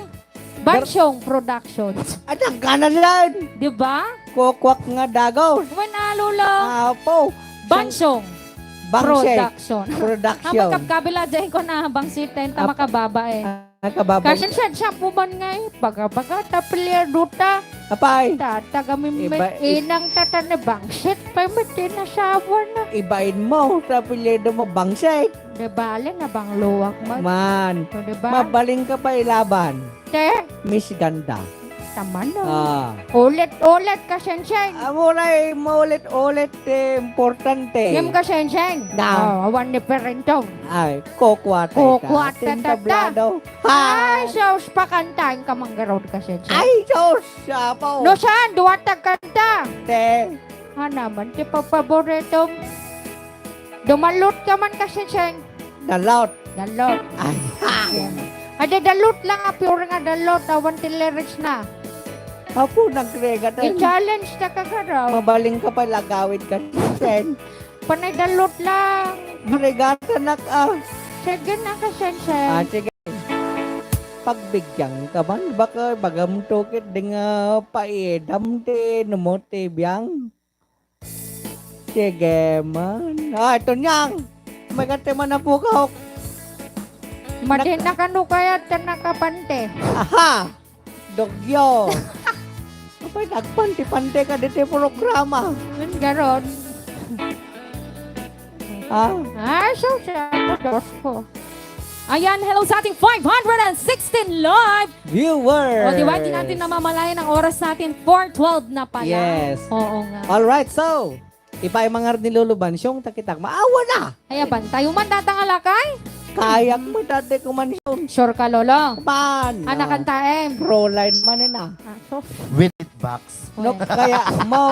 Bansyong Productions. Anak ka na dyan. Di ba? Kukwak nga dagaw. Manalo lang. Apo. Bansyong Bangshake. Production. Production. Habang kapkabila dyan ko na bang si Tenta makababa eh. Nakababa. Kasi siya po man nga eh. Baga tapilier duta. Apay. Tatagami Iba- inang tatan na bang shit. Pamitin na sabon na. Ibain mo. Sa pilyedo mo bangshake. De bale na bang luwak mo. Man. O, diba? Mabaling ka pa ilaban. Te, Miss Ganda. naman. No? Ah. Ulit-ulit ka, Sensei. Amuray maulit-ulit importante. Game ka, Sensei. Na. Awan ni Perento. Ay, kokwate. Kokwate ta. tablado. Ay, sos, pakantahin ka manggarod ka, Sensei. Ay, Diyos! Siya No, saan? Duwatag kanta. Te. Naman, di pa paborito. Dumalot ka man ka, Sensei. Dalot. Dalot. Ay, ha! Ada dalot lang, pure nga dalot. Awan ti lyrics na. Apo, nagregat. I-challenge na ka ka raw. Mabaling ka pala, gawid ka. Sen. Panay dalot lang. Regata na ka. Sige na ka, Ah, Sensei. sige. Pagbigyan ka man, baka bagam tokit ding paedam te numote biyang. Sige man. Ah, ito niyang. May man na po ka. Madin na kanu kaya nakapante. Aha! Dogyo. Kapag nagpanti-pante ka dito programa. Yun garon. Ah, Ay, so siya. Dos ko. Ayan, hello sa ating 516 live. viewers. O, di ba? Di natin namamalayan ang oras natin. 4:12 na pala. Yes. Oo nga. Alright, so. Ipa yung mga niluluban siyong takitak. Maawa na. Kaya bantay man datangalakay. Kayak mo dati kumansyon. Sure ka, lolo. Man. Anak kantaem. Pro line man na. With it box. No, kaya mo,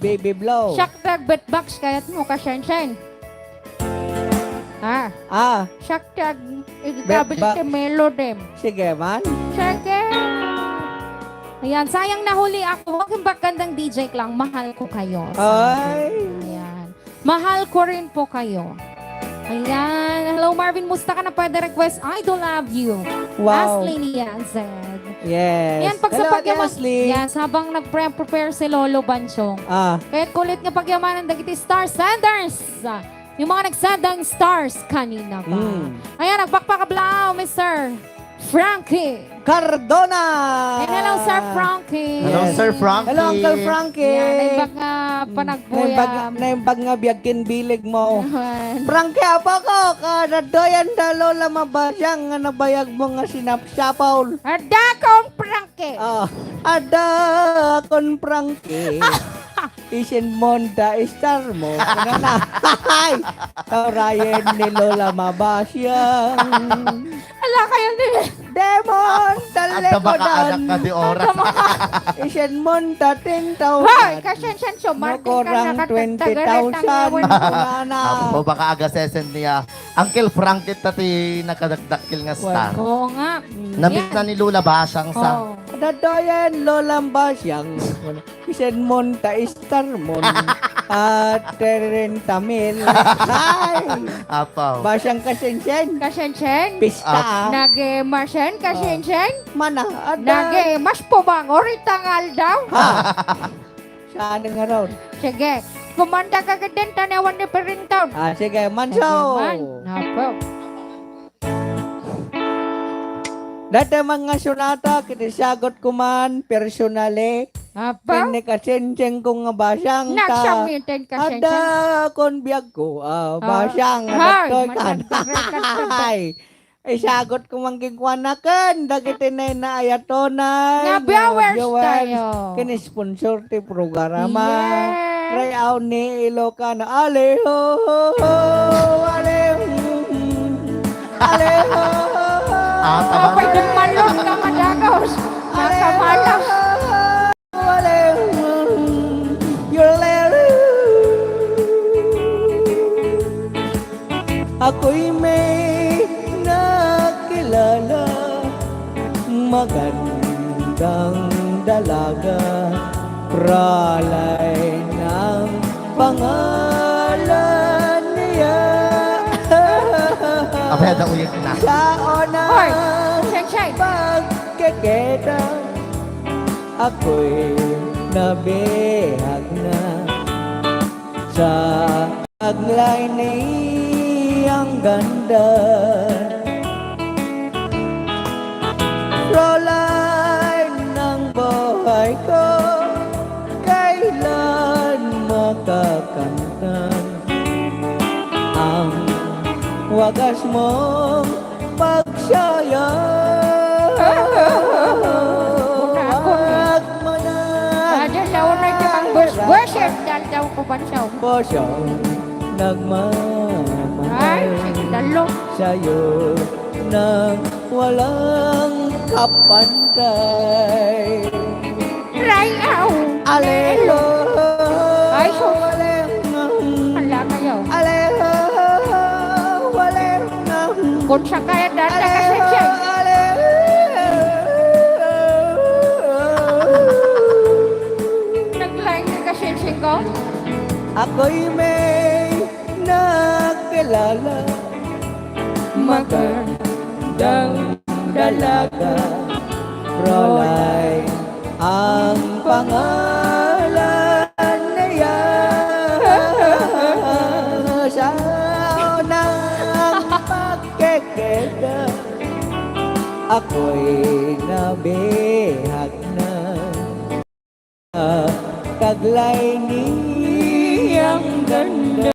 baby blow. Shak tag beatbox kayat mo ka, Sensei. Ah, Ah, shak tag igabit Beatbox. ti melody. sige man. Sige. Ayan, sayang nahuli ako. Huwag yung bagandang DJ lang. Mahal ko kayo. Ay. Ayan. Mahal ko rin po kayo. Ayan. Hello, Marvin. Musta ka na pwede request? I do love you. Wow. Ashley Niazed. Yes. Ayan, pag sa Hello, pagyaman. Ashley. Yes, habang nag-prepare si Lolo Bansyong. Ah, Kahit kulit nga pagyamanan dagiti Star Senders. Yung mga nagsendang stars kanina pa. Ayan, nagpakpakablaw, Mr. Frankie. Cardona. And hello, Sir Frankie. Hello, Yes. Sir Frankie. Hello, Uncle Frankie. Yan, naimbag nga panagbuya. Naimbag nga biyagkin bilig mo. Frankie, apa ko? Kadadoyan dalo lamaba siyang nga nabayag mo nga sinapsapaw. Ada kong Frankie. Ah, ada kon Frankie. Isin monta istar mo. Kanana. Ay, Ryan ni Lola Mabasyang. Ala kayo ni. Demon, At na baka anak ka di oras. Isin monta 10,000. Hoy, kasensen so Martin ka Nakorang 20,000. Wala na. Apo baka aga sesend niya. Uncle Frankie tati nakadagdakil nga star. Oo nga. Nabit na ni Lula Basyang sa Oo. Dadayan lolang basyang. Isin monta istar mon. At 30,000. Ay, apaw. basyang kasensen. Kasensen. Pista. Nage marsen kasensen. Mana? Ada. Nage mas po bang oritangal daw. Ha? Saan nga raw? Sige. Kumanda ka din tanawan ni Perinton. Ah, sige, manso. Napo. Dati mga sunata, kinisagot ko man, personale. Apo. Kini kasensen ko nga basyang ta. Nagsamitin kasensen. Ada kon biyag ko, basyang. Hay, Nagtoy ka. madagdagan ka. Ay, isagot ko manggigwanakan. Dagiti na inayatonay. Nga viewers tayo. Kini-sponsor ti programa. Yes. Rayaw ni Ilocana. Aleho, aleho, aleho. Tama Apay dumalong ka madagos. Makamalas. Aleho, yolero. Ako'y may nakilala, magandang dalaga, pralay ng pangalan niya. Abay na uyak na. Sa Hoy, unang Sensei. pagkikita, ako'y nabihag na sa aglay niyang ganda. Proline ng buhay ko, kailan makakamtan ang wagas mong pagsaya. Ako Diyan daw na siya pang worship. Diyan daw ko ba siya? Puso Ay, nagmamahal dalo. sa'yo nang walang kapantay. Rayaw. Aleho, Ay, sus. waleng, Hala kayo. aleho, waleng, Kung siya kaya data kasi siya. Nag-line na kasi siya ko. Ako'y may nakilala, magandang dalaga, Rolay ang pangalan niya. Sa unang pagkikita, ako'y nabihag na. Taglay niyang ganda.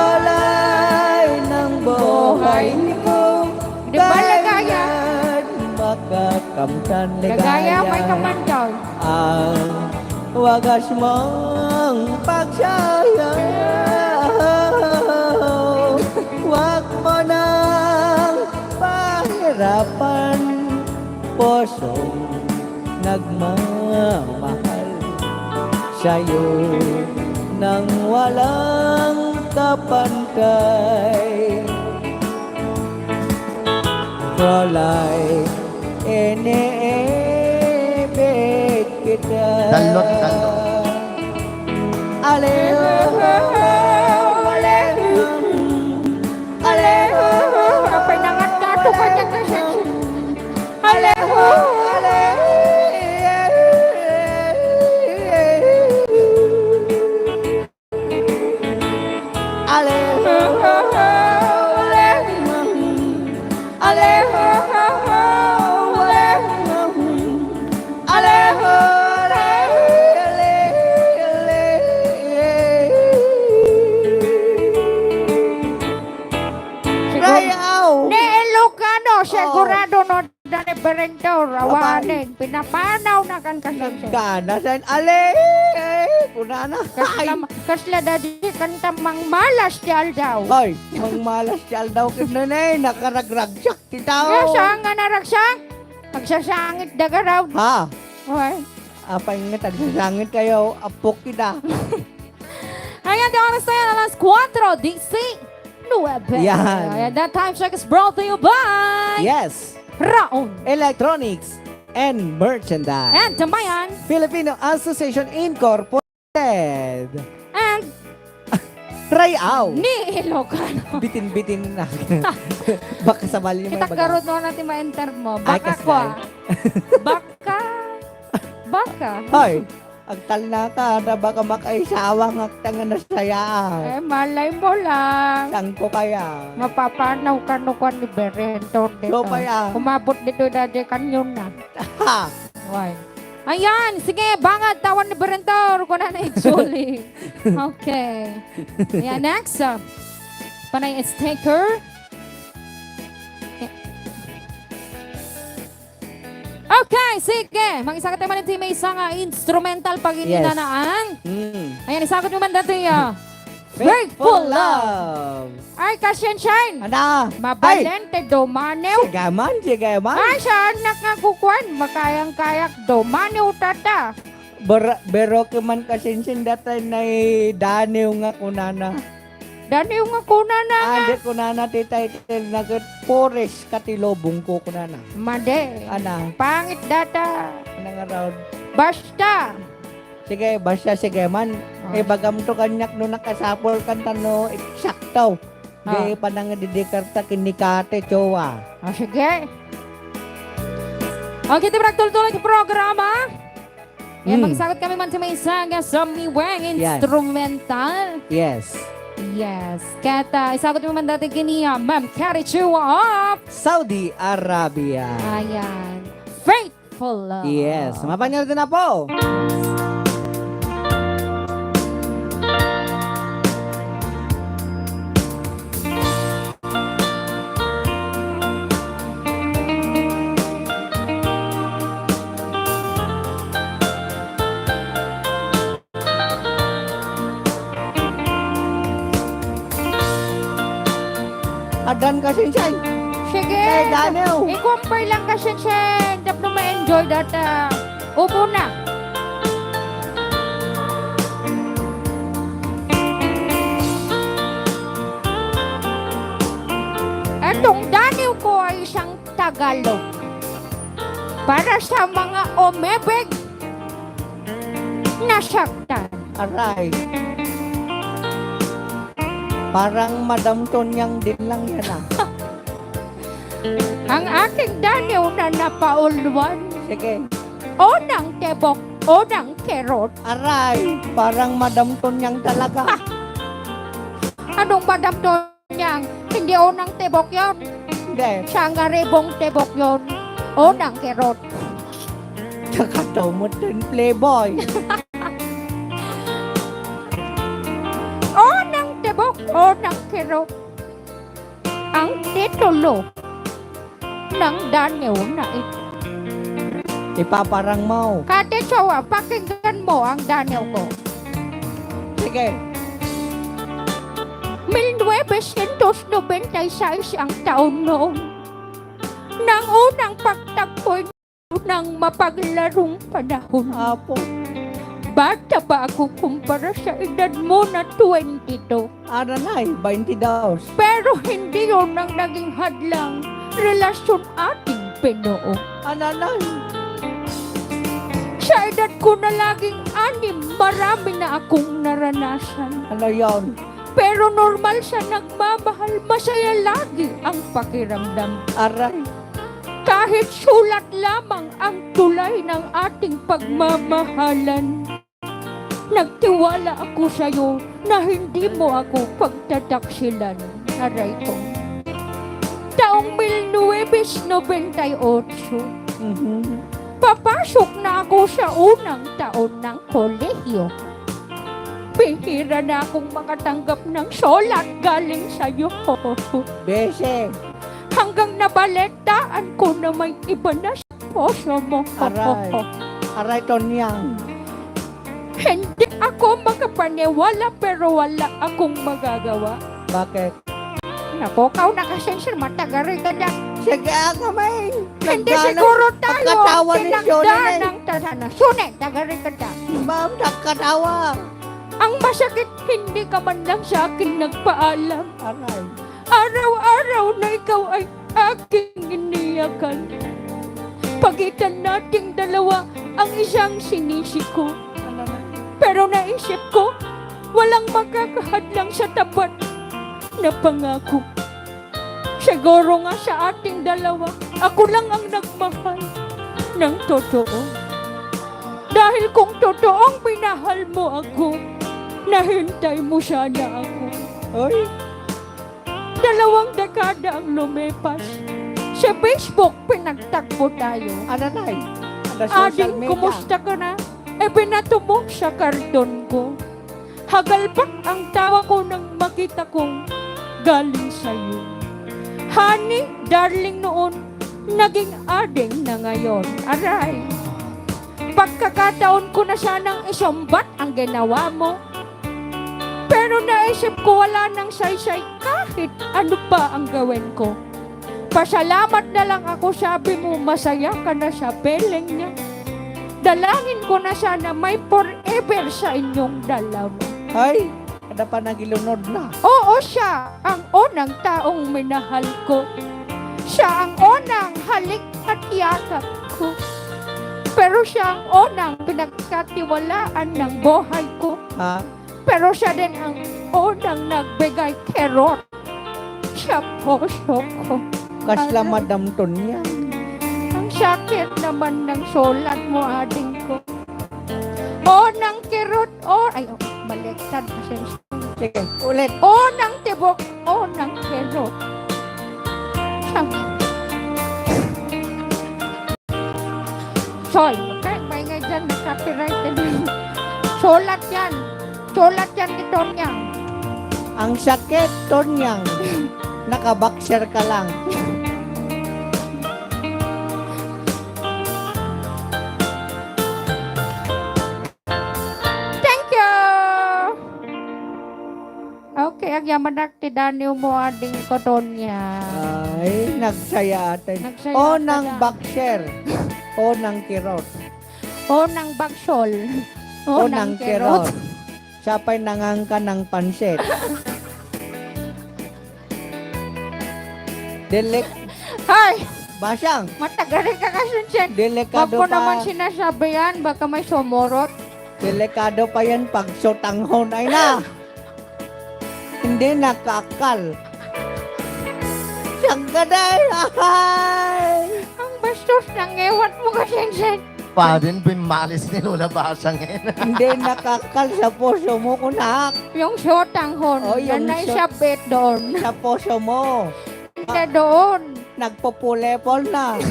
Rolay ng buhay ko, Di ba lagaya? makakamtan Nagaya may ligaya. kamandaw. Ang wagas mong pagsayaw, wag mo nang pahirapan, pusong nagmamahal sa'yo nang walang kapantay. Rolay, iniibig kita. Dalot. Aleho, aleho, aleho, Kapay nangat ka to kanya kasi. aleho, aleho. Aleho, aleho, aleho, Rayaw! Ni Ilocano, sigurado no dani berendor, awanin. Pinapanaw na kan kasi siya. Nagkana sa ale, kunana. Kasla dadi kanta mang malas diyal daw. Hoy, mangmalas siyal daw kinanay, nakaragragsak ti tao. Kaya saan nga naraksak? Magsasangit daga raw. Ha? Hoy. Apay nga tagsasangit kayo, apok kita. Ayan, di oras na yan, alas 4, DC 9. Yan. Ayan, that time check is brought to you by Yes, Raon Electronics and Merchandise. and Tambayan Filipino Association Incorporated. and Rayaw! ni Ilocano. Bitin-bitin na. Baka sa mali mo Kita karot no natin ma-enter mo. Ay, Baka kas ko. Baka. Baka. Hoy, agtal na ka, na baka makaisawang agtangan na saya. Eh, malay mo lang. Saan ko kaya? Mapapanaw ka no ka ni Berento dito. So kaya? Umabot dito dati kanyon na. Ha? Why? Ayan, sige, bangad, tawan ni Berentor. Kung na actually. Okay. Ayan, next. Panay sticker. Okay, sige. Mag-isakat naman ito may isang instrumental pag ininanaan. Ayan, isakat naman dati. Faithful Love. Ay, Kasyan Shine. Ana? Mabalente, domanew. Sige man. Ay, saan nakakukuan? Makayang-kayak, domanew tata. Bero ka man kasinsin data na daniw nga kunana. Dani yung ako na nga. Ande kunana titay nagat forest katilobong ko kunana. Made. Ana, Pangit data. nangaround. Basta. Sige, basta sige man. Ah. Bagam to kanyak no nakasapol kan tano eksakto. Ah. Di panang didikarta kinikate chowa. Sige. Okay, ito tuloy sa programa. Yan, magsagot kami man sa may isang sa miweng Yes. instrumental. Yes. Yes. Kata, isagot mo man dati kiniya, Ma'am Carrie Chua of Saudi Arabia. Ayan. Faithful Love. Yes. Mapanyo na po. Dan kasi siya. Sige. Kay Daniel. I-compare lang kasi siya. Dapat na ma-enjoy that. Upo na. Etong Daniel ko ay isang Tagalog. Para sa mga omebeg nasaktan. Aray. Parang Madam Tonyang din lang yan ah. Ang aking Daniel na napaulwan. Sige. Unang tebok, unang kerot. Aray. Parang Madam Tonyang talaga. Anong Madam Tonyang? Hindi unang tebok yon. Hindi. Sangaribong tebok yon. Unang kerot. Tsaka daw mo din playboy. Unang tebok, unang kerot. Ang titulo ng Daniel na ito. Ipaparang mo. Kate Chowa, pakinggan mo ang Daniel ko. Sige. 1996 ang taon noon. Nang unang pagtagpo ng mapaglarong panahon. Apo. Bata pa ako kumpara sa edad mo na 22. Aranay. 20 daw. Pero hindi yun ang naging hadlang relasyon ating Pinoo. Ananay. Sa edad ko na laging 6, marami na akong naranasan. Ano yon? Pero normal sa nagmamahal, masaya lagi ang pakiramdam. Aray. Kahit sulat lamang ang tulay ng ating pagmamahalan. Nagtiwala ako sa iyo na hindi mo ako pagtataksilan. Aray ko. Taong 1998, papasok na ako sa unang taon ng kolehiyo. Bihira na akong makatanggap ng sulat galing sa iyo. Bese. Hanggang nabalitaan ko na may iba na sa puso mo. Aray. Aray Tonyang. Hindi ako makapaniwala pero wala akong magagawa. Bakit? Napukaw na kasi sir, matagari ka na. Sige ako may. Hindi siguro tayo pagkatawa ni pinagdaan Jonah, ng tasana. Sunay, tagari ka na. Ma'am, nakatawa. Ang masakit, hindi ka man lang sa akin nagpaalam. Aray. Araw-araw na ikaw ay aking iniyakan. Pagitan nating dalawa ang isang sinisi ko. Pero naisip ko, walang makakahadlang sa tapat na pangako. Siguro nga sa ating dalawa, ako lang ang nagmahal ng totoo. Dahil kung totoong minahal mo ako, nahintay mo sana ako. Oy. 2 dekada ang lumipas. Sa Facebook, pinagtagpo tayo. Ananay. Ada social Ading, media. kumusta ka na? Binato mo sa karton ko. Hagalpak ang tawa ko nang makita kong galing sa'yo. Honey, darling noon, naging ading na ngayon. Aray, pagkakataon ko na sanang isumbat ang ginawa mo. Pero naisip ko wala nang saysay kahit ano pa ang gawin ko. Pasalamat na lang ako, sabi mo masaya ka na sa piling niya. Dalangin ko na sana may forever sa inyong dalawa. Ay, ada pa nagilunod na. Oo, siya ang unang taong minahal ko. Siya ang unang halik at yakap ko. Pero siya ang unang pinagkatiwalaan ng buhay ko. Ha? Pero siya din ang unang nagbigay kerot sa puso ko. Kasla Madam Tonyang. Ang sakit naman ng sulat mo, ading ko. Unang kerot, baliktad kasi. Sige, ulit. Unang tibok, unang kerot. Sol, kahit maingay dyan, na-copyright din. Sulat yan. Sulat yan ni Tonyang. Ang sakit, Tonyang. Nakaboxer ka lang. Thank you! Okay, ya manakti daniw mo ading kotonya. Ay, nagsaya atin. Nagsaya O ka ng na. bakser. O ng kirot. O ng bagsol. O ng kirot. Siya pa'y nangangka ng pansit. Hay! Basyang, Matagal ka kasunsin. Wag delikado mo naman pa. sinasabi yan. Baka may sumurot. Delikado pa yan pag sotanghon ay na. Hindi nakakal. Siyang gaday. Ay! Ang bastos ng ewan mo kasunsin. Pa din bimalis ni Lola Basang eh. Hindi nakakal sa puso mo, kunak. Yung shotang hon. Oh, Yan yung na shot. isabit doon. Sa puso mo. Hindi doon. Nagpupulepol na.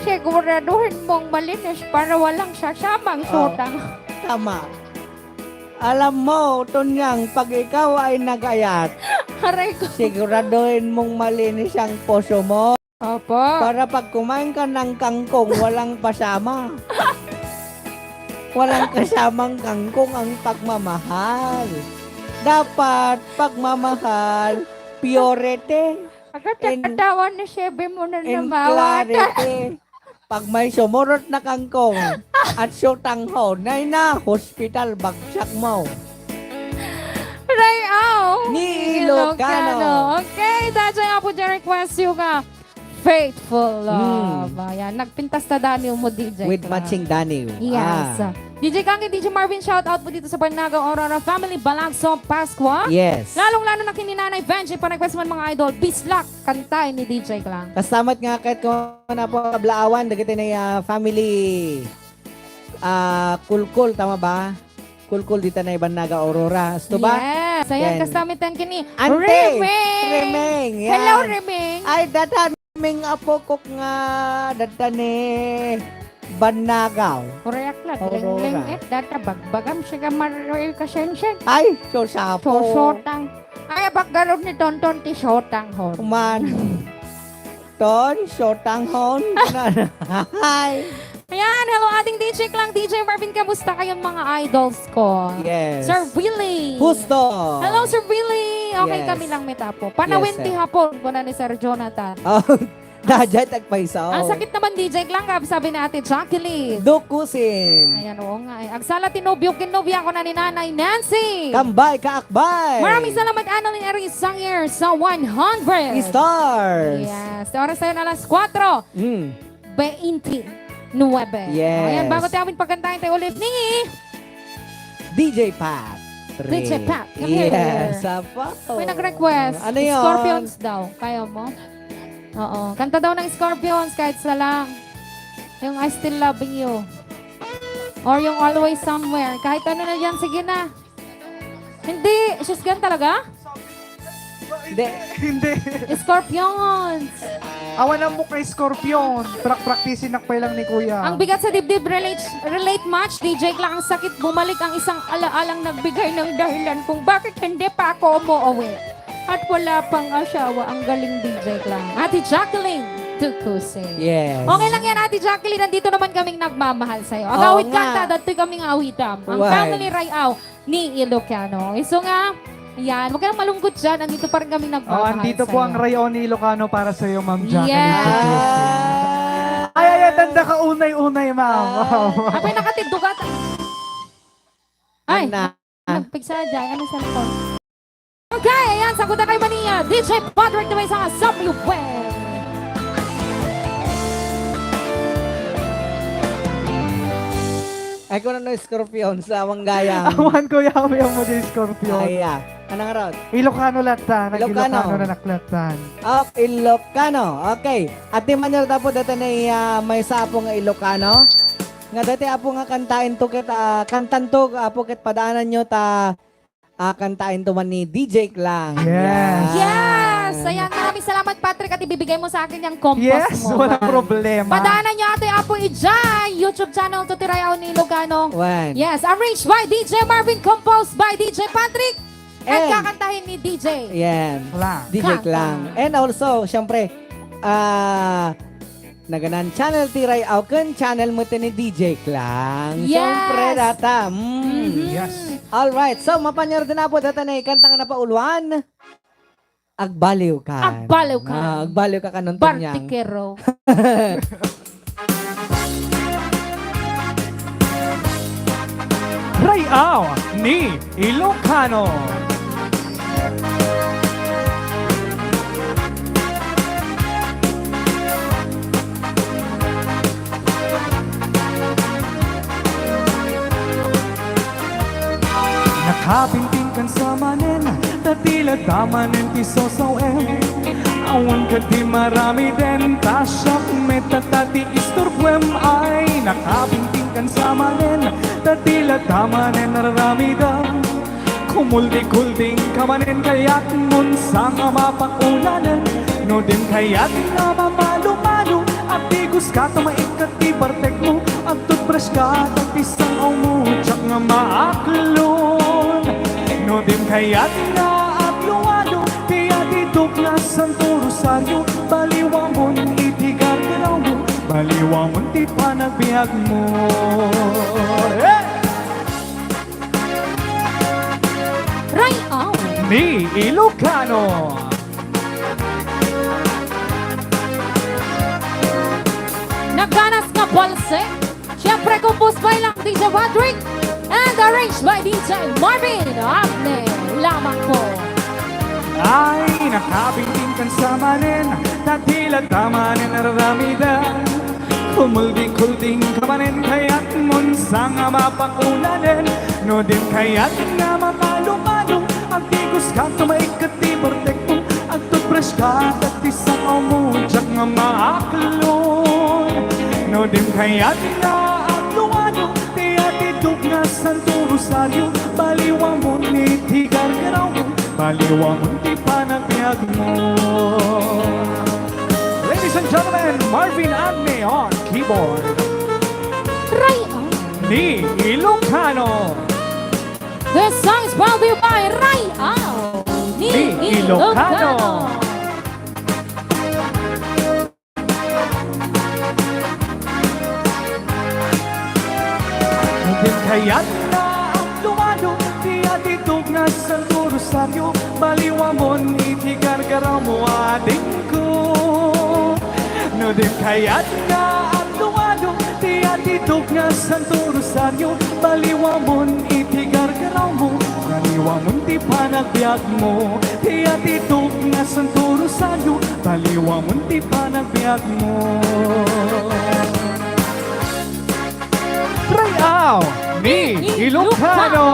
Siguraduhin mong malinis para walang sasamang shotang. Tama. Alam mo, Tunyang, pag ikaw ay nagayat, Aray ko. siguraduhin mong malinis ang puso mo. Opo. Para pag kumain ka ng kangkong, walang pasama. Walang kasamang kangkong ang pagmamahal. Dapat pagmamahal, purity Agad In- katawan ni Sebe mo na and namawat. clarity. Pag may sumurot na kangkong at sutanghon, nay na, hospital, bagsak mo. Aray, aw. Ni Ilocano. Okay, that's why po dyan request yung faithful love. Ayan, nagpintas na Daniel mo, DJ. With Clark. matching Daniel. Yes. DJ Kangi, DJ Marvin, shout out po dito sa Barnaga Aurora Family Balagso Pasqua. Yes. Lalong-lalo na kininanay Benji, pa-request man mga idol, Bislak, kantay ni DJ Klang. Kasamat nga kahit kung na po kablaawan, dagiti na family kulkul, tama ba? Kulkul dito na Barnaga Aurora. Asto ba? Yes. Ayan, Yan. kasamitan kini. Ante! Reming! Remeng! Yan. Hello, Reming! Ay, dataming apo kok nga datani Barnagaw. Koreak lang, Aurora. ling-ling data bagbagam siya maroy kasensen. Ay, so sapo. Sotang. Ay, bakgarod ni Tonton ti sotang hon. Kuman. Ton, sotanghon. Hi. Ayan, hello ating DJ Klang, DJ Marvin, kamusta kayong mga idols ko? Yes. Sir Willie. Husto. Hello, Sir Willie. Okay Yes. kami lang metapo. Panawin Yes, ti sir. hapon ko na ni Sir Jonathan. Oh, dajay tagpaisaw. Ang sakit naman DJ Klang, sabi ni Ate Jacqueline. Dukusin. Ayan, oo nga. Ang sala tinubyo, kinubya ko na ni Nanay Nancy. Kambay, kaakbay. Maraming salamat, Annalyn Eris Sanger sa 100. Stars. Yes. Oras tayo na alas 4. Mm. 29. Yes. Ayan, bago tayo pagkantahin tayo ulit ni DJ Pat. DJ Pat, come Yes, here. apa? may nag-request. Ano yun? Scorpions daw. Kaya mo? Oo. Kanta daw ng Scorpions kahit sa lang. Yung I Still Loving You. Or yung Always Somewhere. Kahit ano na yan, sige na. Hindi. Shusgan talaga? Hindi. Hindi. Scorpions. Awan na mo kay Scorpion. Practicein nakpay lang ni Kuya. Ang bigat sa dibdib relate match, DJ Clark, ang sakit bumalik ang isang alaalang nagbigay ng dahilan kung bakit hindi pa ako umuwi. At wala pang asawa, ang galing DJ Clark. Ate Jacqueline Ducuse. Yes. Okay lang yan, Ate Jacqueline. Nandito naman kaming nagmamahal sa'yo. Ang Oo awit nga. kanta, dato'y kaming awitam. Ang Why? family rayaw ni Ilocano. So nga, yan, huwag ka nang malungkot dyan. Nandito pa rin kaming Oh, nagmamahal andito sa'yo. po ang Rayon ni Ilocano para sa iyo, Ma'am Jacqueline. Yes. Ay, tanda ka unay-unay, Ma'am. Abay, nakatidugat. Ay, Ana. nagpigsa dyan. Ano sa likod? Okay, ayan. Sagutan kay Mania. DJ Patrick na may isang asap you well. Ay, kung ano Scorpion sa Wanggayang. Awan ko yaw mo di Scorpion. Ay, anong araw? Ilocano latan. Ilocano. Ilocano na naklatan. Ilocano. Okay. At di man tapo dati na may sapo nga Ilocano. Nga dati apo nga kantain to ket kantan to apo ket padaanan nyo ta kantain to man ni DJ Klang. Yes. Yes! Ayan, maraming salamat Patrick at ibibigay mo sa akin yung compost Yes, mo. walang problema. Padaanan niyo ate Apo Ijay, YouTube channel to Tirayaw ni Ilocano. One. Yes, arranged by DJ Marvin, composed by DJ Patrick, at And- kakantahin ni DJ. Yan. Wala. DJ Klang. Klang. And also, syempre, naganan channel Tiray Auken, channel mo ni DJ Klang. Yes. Syempre, data. Mhm. Yes. Alright, so mapanyar din na po data na kanta nga na pauluan. Agbaliw ka. Agbaliw ka. Agbaliw ka kanuntan niya. Bartikero. Rayaw ni Ilocano. Nakapinting kan sa manen, tatila tamanen ti sosawen. Awan ka di marami din, tasyak metatati isturbuem ay. Nakapinting kan sa manen, tatila tamanen nararami dan. Kumuldi-kulding kamanen kaya't munsang mapakulanan. No din kaya't na mamalo-malo, at tigus ka tamaikat ti bartek mo. At tutbrush ka at isang umutsak nga maaklon. No din kaya't na apluado, kaya titok na Santo Rosario. Baliwa mo itigar ka mo, baliwa mo ti panagbiag mo. Hey! Rayaw. Ni Ilocano. Nagganas ka balse. Siyempre composed by lang DJ Patrick and arranged by DJ Marvin Agne. Lamang po. Ay, nakabinting kan sa manen, tatila tamanen nararamidan. Kumuldi-kulding kamanen, kaya't munsang mapakulanen. No din kaya't nga mamalo-malo, ang tigus ka tumaikat ti bartek mo. Ang tutbrush ka at isang umutsak nga maaklon. No din kaya't nga apluado, ti atidog na Santo Rosario. Baliwa mo ni tigar garaw mo, baliwa mo ti panagbiag mo. Ladies and gentlemen, Marvin Agne on keyboard. Rayaw. Ni Ilocano. This song is brought to you by Rayaw. Ni Ilocano. Din kaya't na ang lumado, di atitog na Santo Rosario. Baliwa mo itigar-garaw mo ating ko. No din kaya't na ang lumado, di atitog na Santo Rosario. Baliwa mo itigar-garaw mo, baliwa mo ti panagbiag mo. Di atitog na Santo Rosario, baliwa mo ti panagbiag mo. Rayaw ni Ilocano.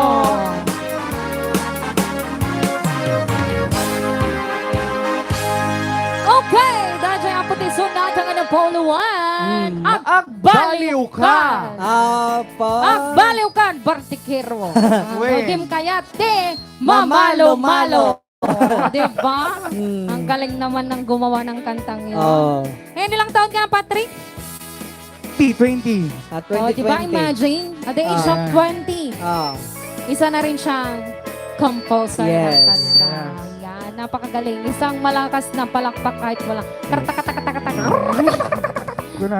Okay, dahil dyan ang puti sunat ang ano pauluan. Agbaliw ka. Apa? Agbaliw ka, Bartikero. Wait. Dim kaya te, mamalo-malo. Diba? Ang galing naman ng gumawa ng kantang yun. Oh. Eh, ilang taon ka na, Patrick? T20. At Oh, 2020. diba, imagine? At the age of 20, Ah. isa na rin siyang composer Yes. ng kanta. Yan, napakagaling. Isang malakas na palakpak kahit walang kartakatakatak. Yun.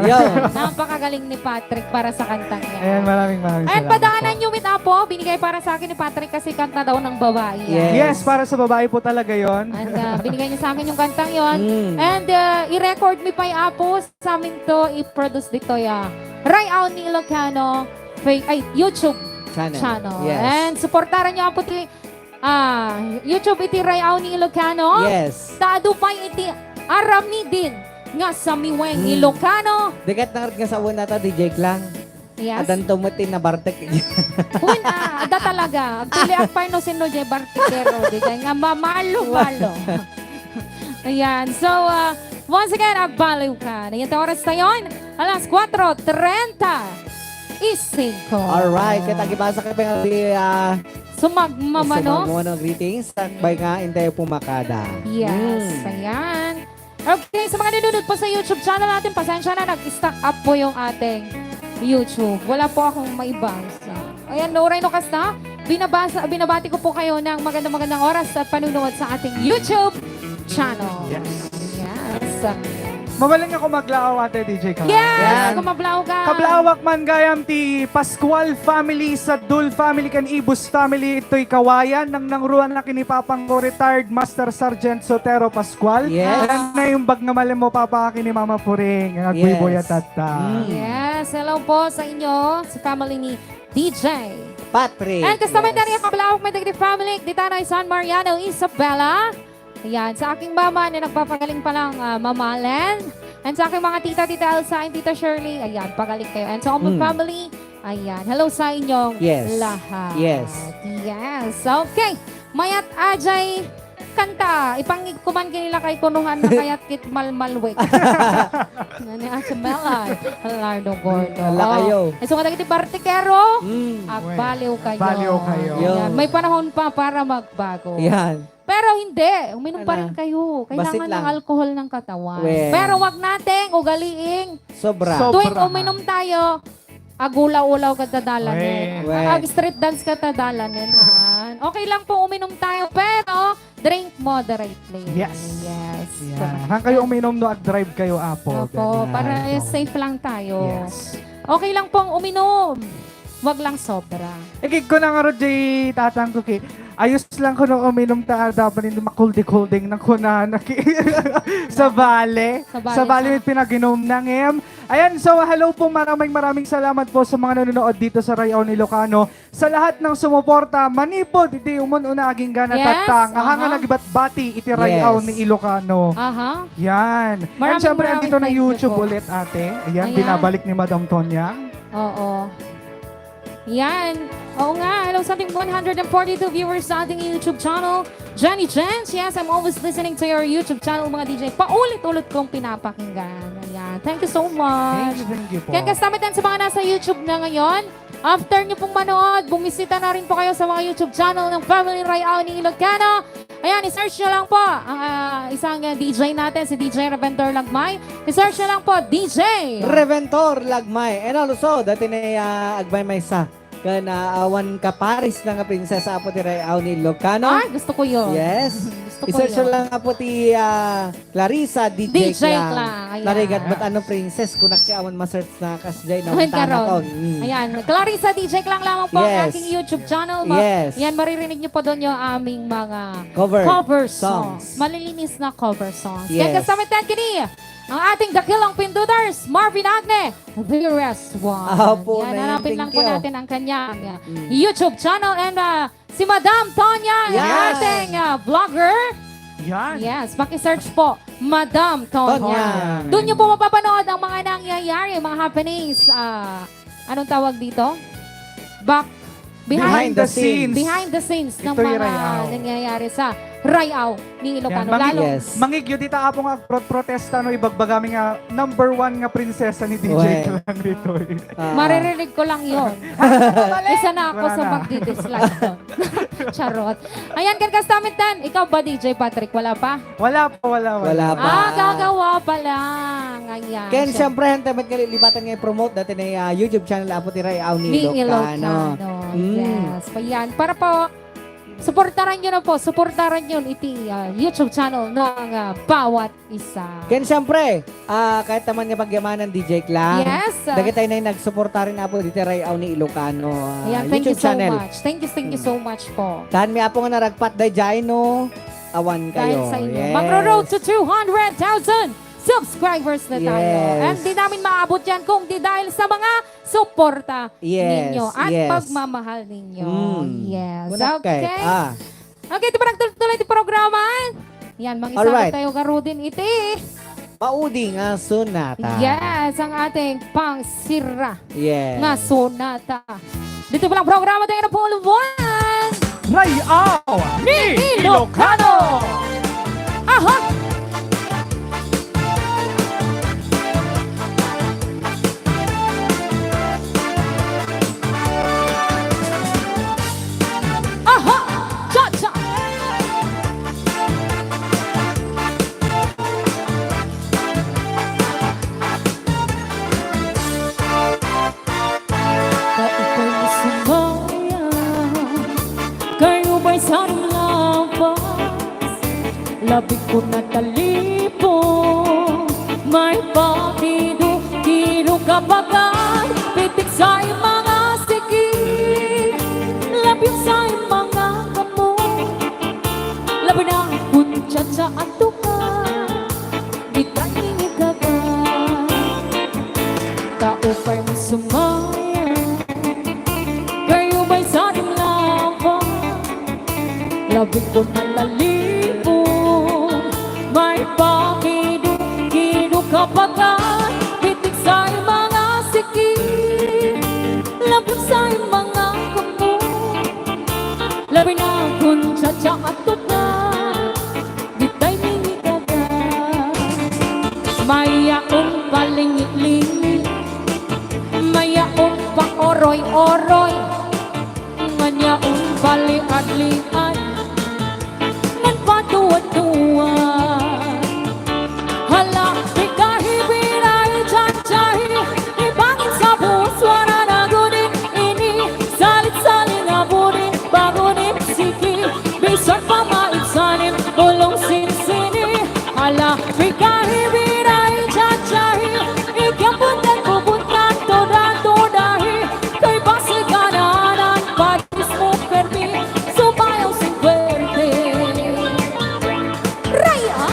Napakagaling ni Patrick para sa kantang yan. Ayan, maraming Ayan, padaanan niyo with Apo. Binigay para sa akin ni Patrick kasi kanta daw ng babae. yan. Yes, para sa babae po talaga yon. And binigay niya sa akin yung kantang yon. Mm. And i-record mi pa yung Apo sa amin to, i-produce dito ya. Rayaw ni Ilocano, YouTube channel. Yes. And supportaran niyo Apo ti YouTube iti Rayaw ni Ilocano. Yes. Taadupay iti aram ni din nga sa miweng Ilocano. Dekat na nga sa una ta, DJ Klang. Yes. Adan tumutin na Bartek. Una, ada talaga. Pili ang parno sino Jay Bartikero. Nga mamalo-malo. Ayan. So, once again, agbaliw ka. Ngayon oras na yun. Alas 4:35. Alright, kaya tagibasa ka pa nga di Sumagmamano. Sumagmamano greetings. Standby nga, intay pumakada. Yes. Ayan. Okay, sa mga nanonood po sa YouTube channel natin, pasensya na, nag-stock up po yung ating YouTube. Wala po akong maibasa. Ayan, no Reno Kasta, binabati ko po kayo ng magandang oras at panunood sa ating YouTube channel. Yes. Yes. Mabaling ako maglaaw ate DJ ka. Yes! Kumablaw ka! Kablawak man gayam ti Pascual family sa Dul family kan Ibus family ito'y kawayan nang nangruan na kinipapang ko retired Master Sergeant Sotero Pascual. Yes. Ayan na yung bag nga malim mo papa kini Mama Puring. Ang agwiboy at tata. Yes! Hello po sa inyo, sa family ni DJ. Patrick. And kasama na rin ang kablawak may dagdi family, dito na San Mariano, Isabela. Ayan, sa aking mama na nagpapagaling pa lang, Mama Len. And sa aking mga tita Elsa and tita Shirley, ayan, pagaling kayo. And sa Ombud family, ayan, hello sa inyong lahat. Yes. Yes. Okay. Mayat Ajay kanta. Ipangikuman kanila kay kunuhan na kayat kit malmalwek. Nani Asamela. Alardo Gordo. Wala kayo. So nga dagiti Bartikero. Mm. Baliw kayo. Baliw kayo. Ayan, may panahon pa para magbago. Yan. Pero hindi, uminom pa rin kayo. Basit Kailangan lang. ng alcohol ng katawan. Well. Pero wag nating ugaliing. Sobra. Tuwing Sobrahan. uminom tayo, agulaw-ulaw ka tadalanin. Well. Ag-street dance ka tadalanin. Okay lang po uminom tayo, pero drink moderately. Yes. Yes. Yan. Hang kayo uminom no at drive kayo apo. Opo, Ganyan. para safe lang tayo. Yes. Okay lang pong uminom. Wag lang sobra. Ikig ko na nga ro, Jay, tatang ko ki. Ayos lang ko nung uminom ta dapat hindi makuldi-kulding ng kunahan sa bale. Sa bale may pinaginom ng em. Ayan, so hello po, maraming salamat po sa mga nanonood dito sa Rayaw ni Ilocano. Sa lahat ng sumuporta, manipod, iti umon unaging gana Yes, tatang. Hanga nagibat-bati iti Rayaw Yes. ni Ilocano. Aha. Yan. And Maraming syempre, andito na thank you YouTube po. ulit, ate. Ayan, Ayan. binabalik ni Madam Tonya. Oo. Yan. Oo nga. Hello sa ating 142 viewers sa ating YouTube channel. Johnny Jens. Yes, I'm always listening to your YouTube channel, mga DJ. Paulit-ulit kong pinapakinggan. Ayan. Thank you so much. Thank you po. Kaya kasama din sa mga nasa YouTube na ngayon. After nyo pong manood, bumisita na rin po kayo sa mga YouTube channel ng Family Rayaw ni Ilocano. Ayan, i-search nyo lang po ang isang DJ natin, si DJ Reventor Lagmay. I-search nyo lang po, DJ. Reventor Lagmay. And also, dati na agbay may sa kana awan ka Paris na nga prinsesa apo ti Rayaw ni Ilocano. Ay, gusto ko yun. Yes. Gusto ko I-search yun. lang apo ti Clarissa DJ DJ Klang. Klang, ayan. Narigat ba't ano princess kung nakiawan ma-search na kasjay na Ayan, untana Karon. ko. Ayan, Clarissa DJ Klang lamang po ang Yes. aking YouTube channel. Yes. Yan, maririnig niyo po doon yung aming mga Cover songs. Malilinis na cover songs. Yes. Yan, kasama tayo kini ang ating dakilang pinduders, Marvin Agne, The Rest One. Apo Yan, na yan, hanapin lang thank po you. natin ang kanyang YouTube channel and si Madam Tonya, ang Yes. ating vlogger. Yan. Yes, paki-search po, Madam Tonya. Tonya. Doon niyo po mapapanood ang mga nangyayari, mga happenings. Anong tawag dito? Behind the scenes. Behind the scenes ng Ito'y mga Rayaw. nangyayari sa Rayaw ni Ilocano. Yan, Lalo, Yes. Mangigyo dita apo nga protesta no ibagbagami nga number 1 nga prinsesa ni DJ Uwe. Klang rito. maririnig ko lang yon. Isa na ako Wala sa na. magdi-dislike doon. Charot. Ayan, kan kastamitan. Ikaw ba, DJ Patrick? Wala pa? Wala pa. Wala pa. Gagawa pa lang. Ayan. Ken, syempre, hantamat nga libatan nga i-promote dati na YouTube channel apo ti Rayaw ni Ni Ilocano. Ilocano. Mm. Yes. Pa yan. Para po, suportaran nyo na po. Suportaran nyo iti YouTube channel ng bawat isa. Ken, syempre, kahit naman nga pagyamanan DJ Klang. Yes. Dagi tayo na nagsupporta rin apo dito Rayaw ni Ilocano. Ayan, thank you YouTube so channel. much. Thank you so much po. Tahan mi apo nga naragpat day jay no. Awan Dahil kayo. sa inyo. Yes. Mag-road to 200,000 subscribers na tayo. Yes. And di namin maabot yan kung di dahil sa mga suporta Yes, ninyo at yes. pagmamahal ninyo. Yes. Kunat kay. Okay. Ah. Okay, ito pa nagtuloy di programa. Yan, mag-isa Alright. tayo karudin iti. Maudi nga sunata. Yes, ang ating pangsira Yes. nga sonata. Dito pa lang programa tayo na po ulubuan. Rayaw ni Ilocano! Aha! Aha! Cha-cha! Kaipa'y sumayan, kayo ba'y sarang labas? Labig ko na talipong, may pakido-kido kapagan, pitik sa mga sikip, labing sa mga kamo, labi na punca sa atukan, di tayo ikagan, taupay mo sumaya, kayo ba'y sa ating laban, labing ko nalalipon, may pakido-kido kapagan, pitik sa mga sikip, labing sa mga kamo, labi na kung tsatsakat na, di tayo minikagan. Maya kong palingit-lingit, maya kong pa-oroy-oroy, maya kong baliad-liad, nagpatuwa-tuwa. Hala, ikahibiray, tsatsyahi, ibangin sa puswara na gunin, ini, salit-salit na bunin, bagunin, sige, bisan pa maibsanin, tulong sinsini. Hala, ikahibiray, tsatsyahi, ikapuntan, pupuntan, toda-todahi, kay basigananan, padis mo permi, sumayaw si Verde. Raya!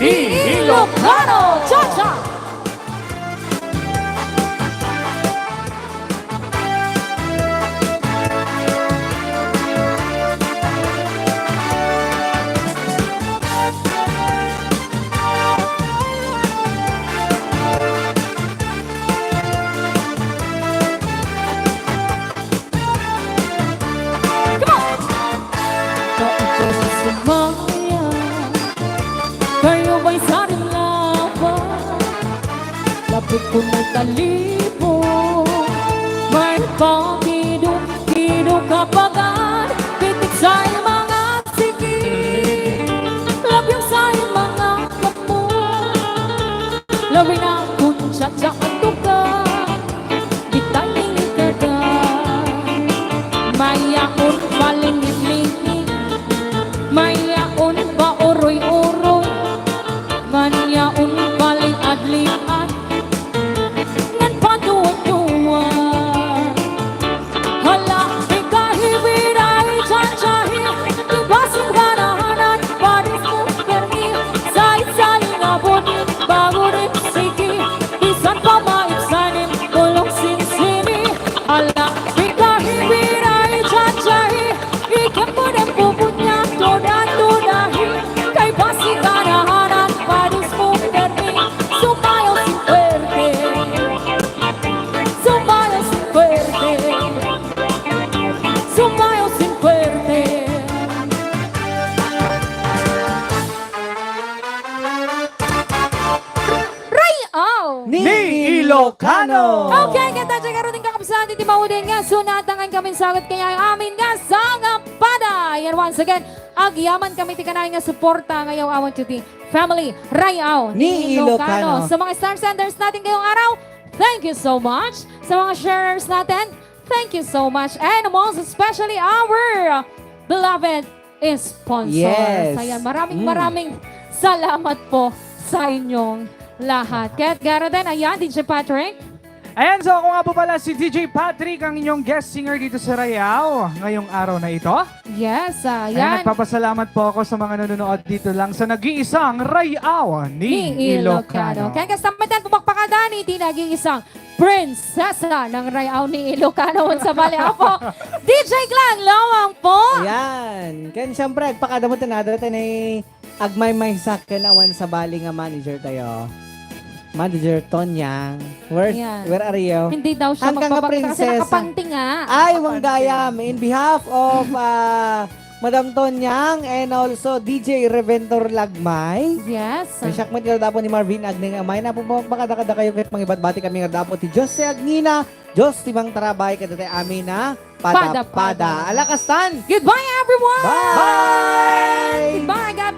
Ilocano! Cha-cha! Sumaya, kayo ba'y sa ating laban? Lapit ko may talibo, may pakido-kido kapagan, pitik sa mga sikip, labing sa mga kamo, labi na kung tsatsakan tugan, di tayo ikagan, maya kung palingit-lingit, mayaon pa oroy-oroy, manyaon baliad-liad, nagpatuwa-tuwa. Hala, ikahibiray, tsatsyahi, ibasing ganahanan, paris mo permi, sait-saling abunin, bagunin, sige, isan pa maibsanin, tulong sinsini. Hala, ikahibiray, tsatsyahi, ikapunin pupunya, toda-todahi, kay basiganahanan, padis mo permi, sumayaw si Verde. Sumayaw si Verde. Sumayaw si Verde. Rayaw! Ni Ilocano! Okay, kata siya karoon din kakapisahan di maudin nga sunatangan kami sagot kaya ang amin nga sangapada. And once again, agyaman kami tikanayin nga suporta ngayon awon to the family Rayaw Ni Ilocano. Sa mga star senders natin ngayong araw, thank you so much. Sa mga sharers natin, thank you so much. And most especially our beloved sponsors. Yes. Ayan, maraming salamat po sa inyong lahat. Kaya garo din, ayan, DJ Patrick. Ayan, so ako nga po pala si DJ Patrick, ang inyong guest singer dito sa Rayaw ngayong araw na ito. Yes, Ayan, ayan. nagpapasalamat po ako sa mga nanonood dito lang sa nag-iisang Rayaw ni Ilocano. Kaya kasamadan pumakpakadan, hindi nag-iisang prinsesa ng Rayaw ni Ilocano sa Bali Apo. DJ Glang Lawang po. Yan. Kan siyempre, agpakadamot na natin ay agmay-may sakin awan sa bali nga manager tayo. Manager Tonyang. Where are you? Hindi daw siya Hanggang nga magpapakita kasi prinsesa. nakapangting nga. Ay, Wanggayam. In behalf of Madam Tonyang and also DJ Reventor Lagmay. Yes. Masyak mo tila dapo ni Marvin Agning Amay na po makadakada kayo kahit mangibat-bati kami nga dapo ti Jose Agnina, Diyos timang tarabay kada tayo amin na pada-pada. Pada-pada. Alakastan! Goodbye everyone! Bye! Goodbye. God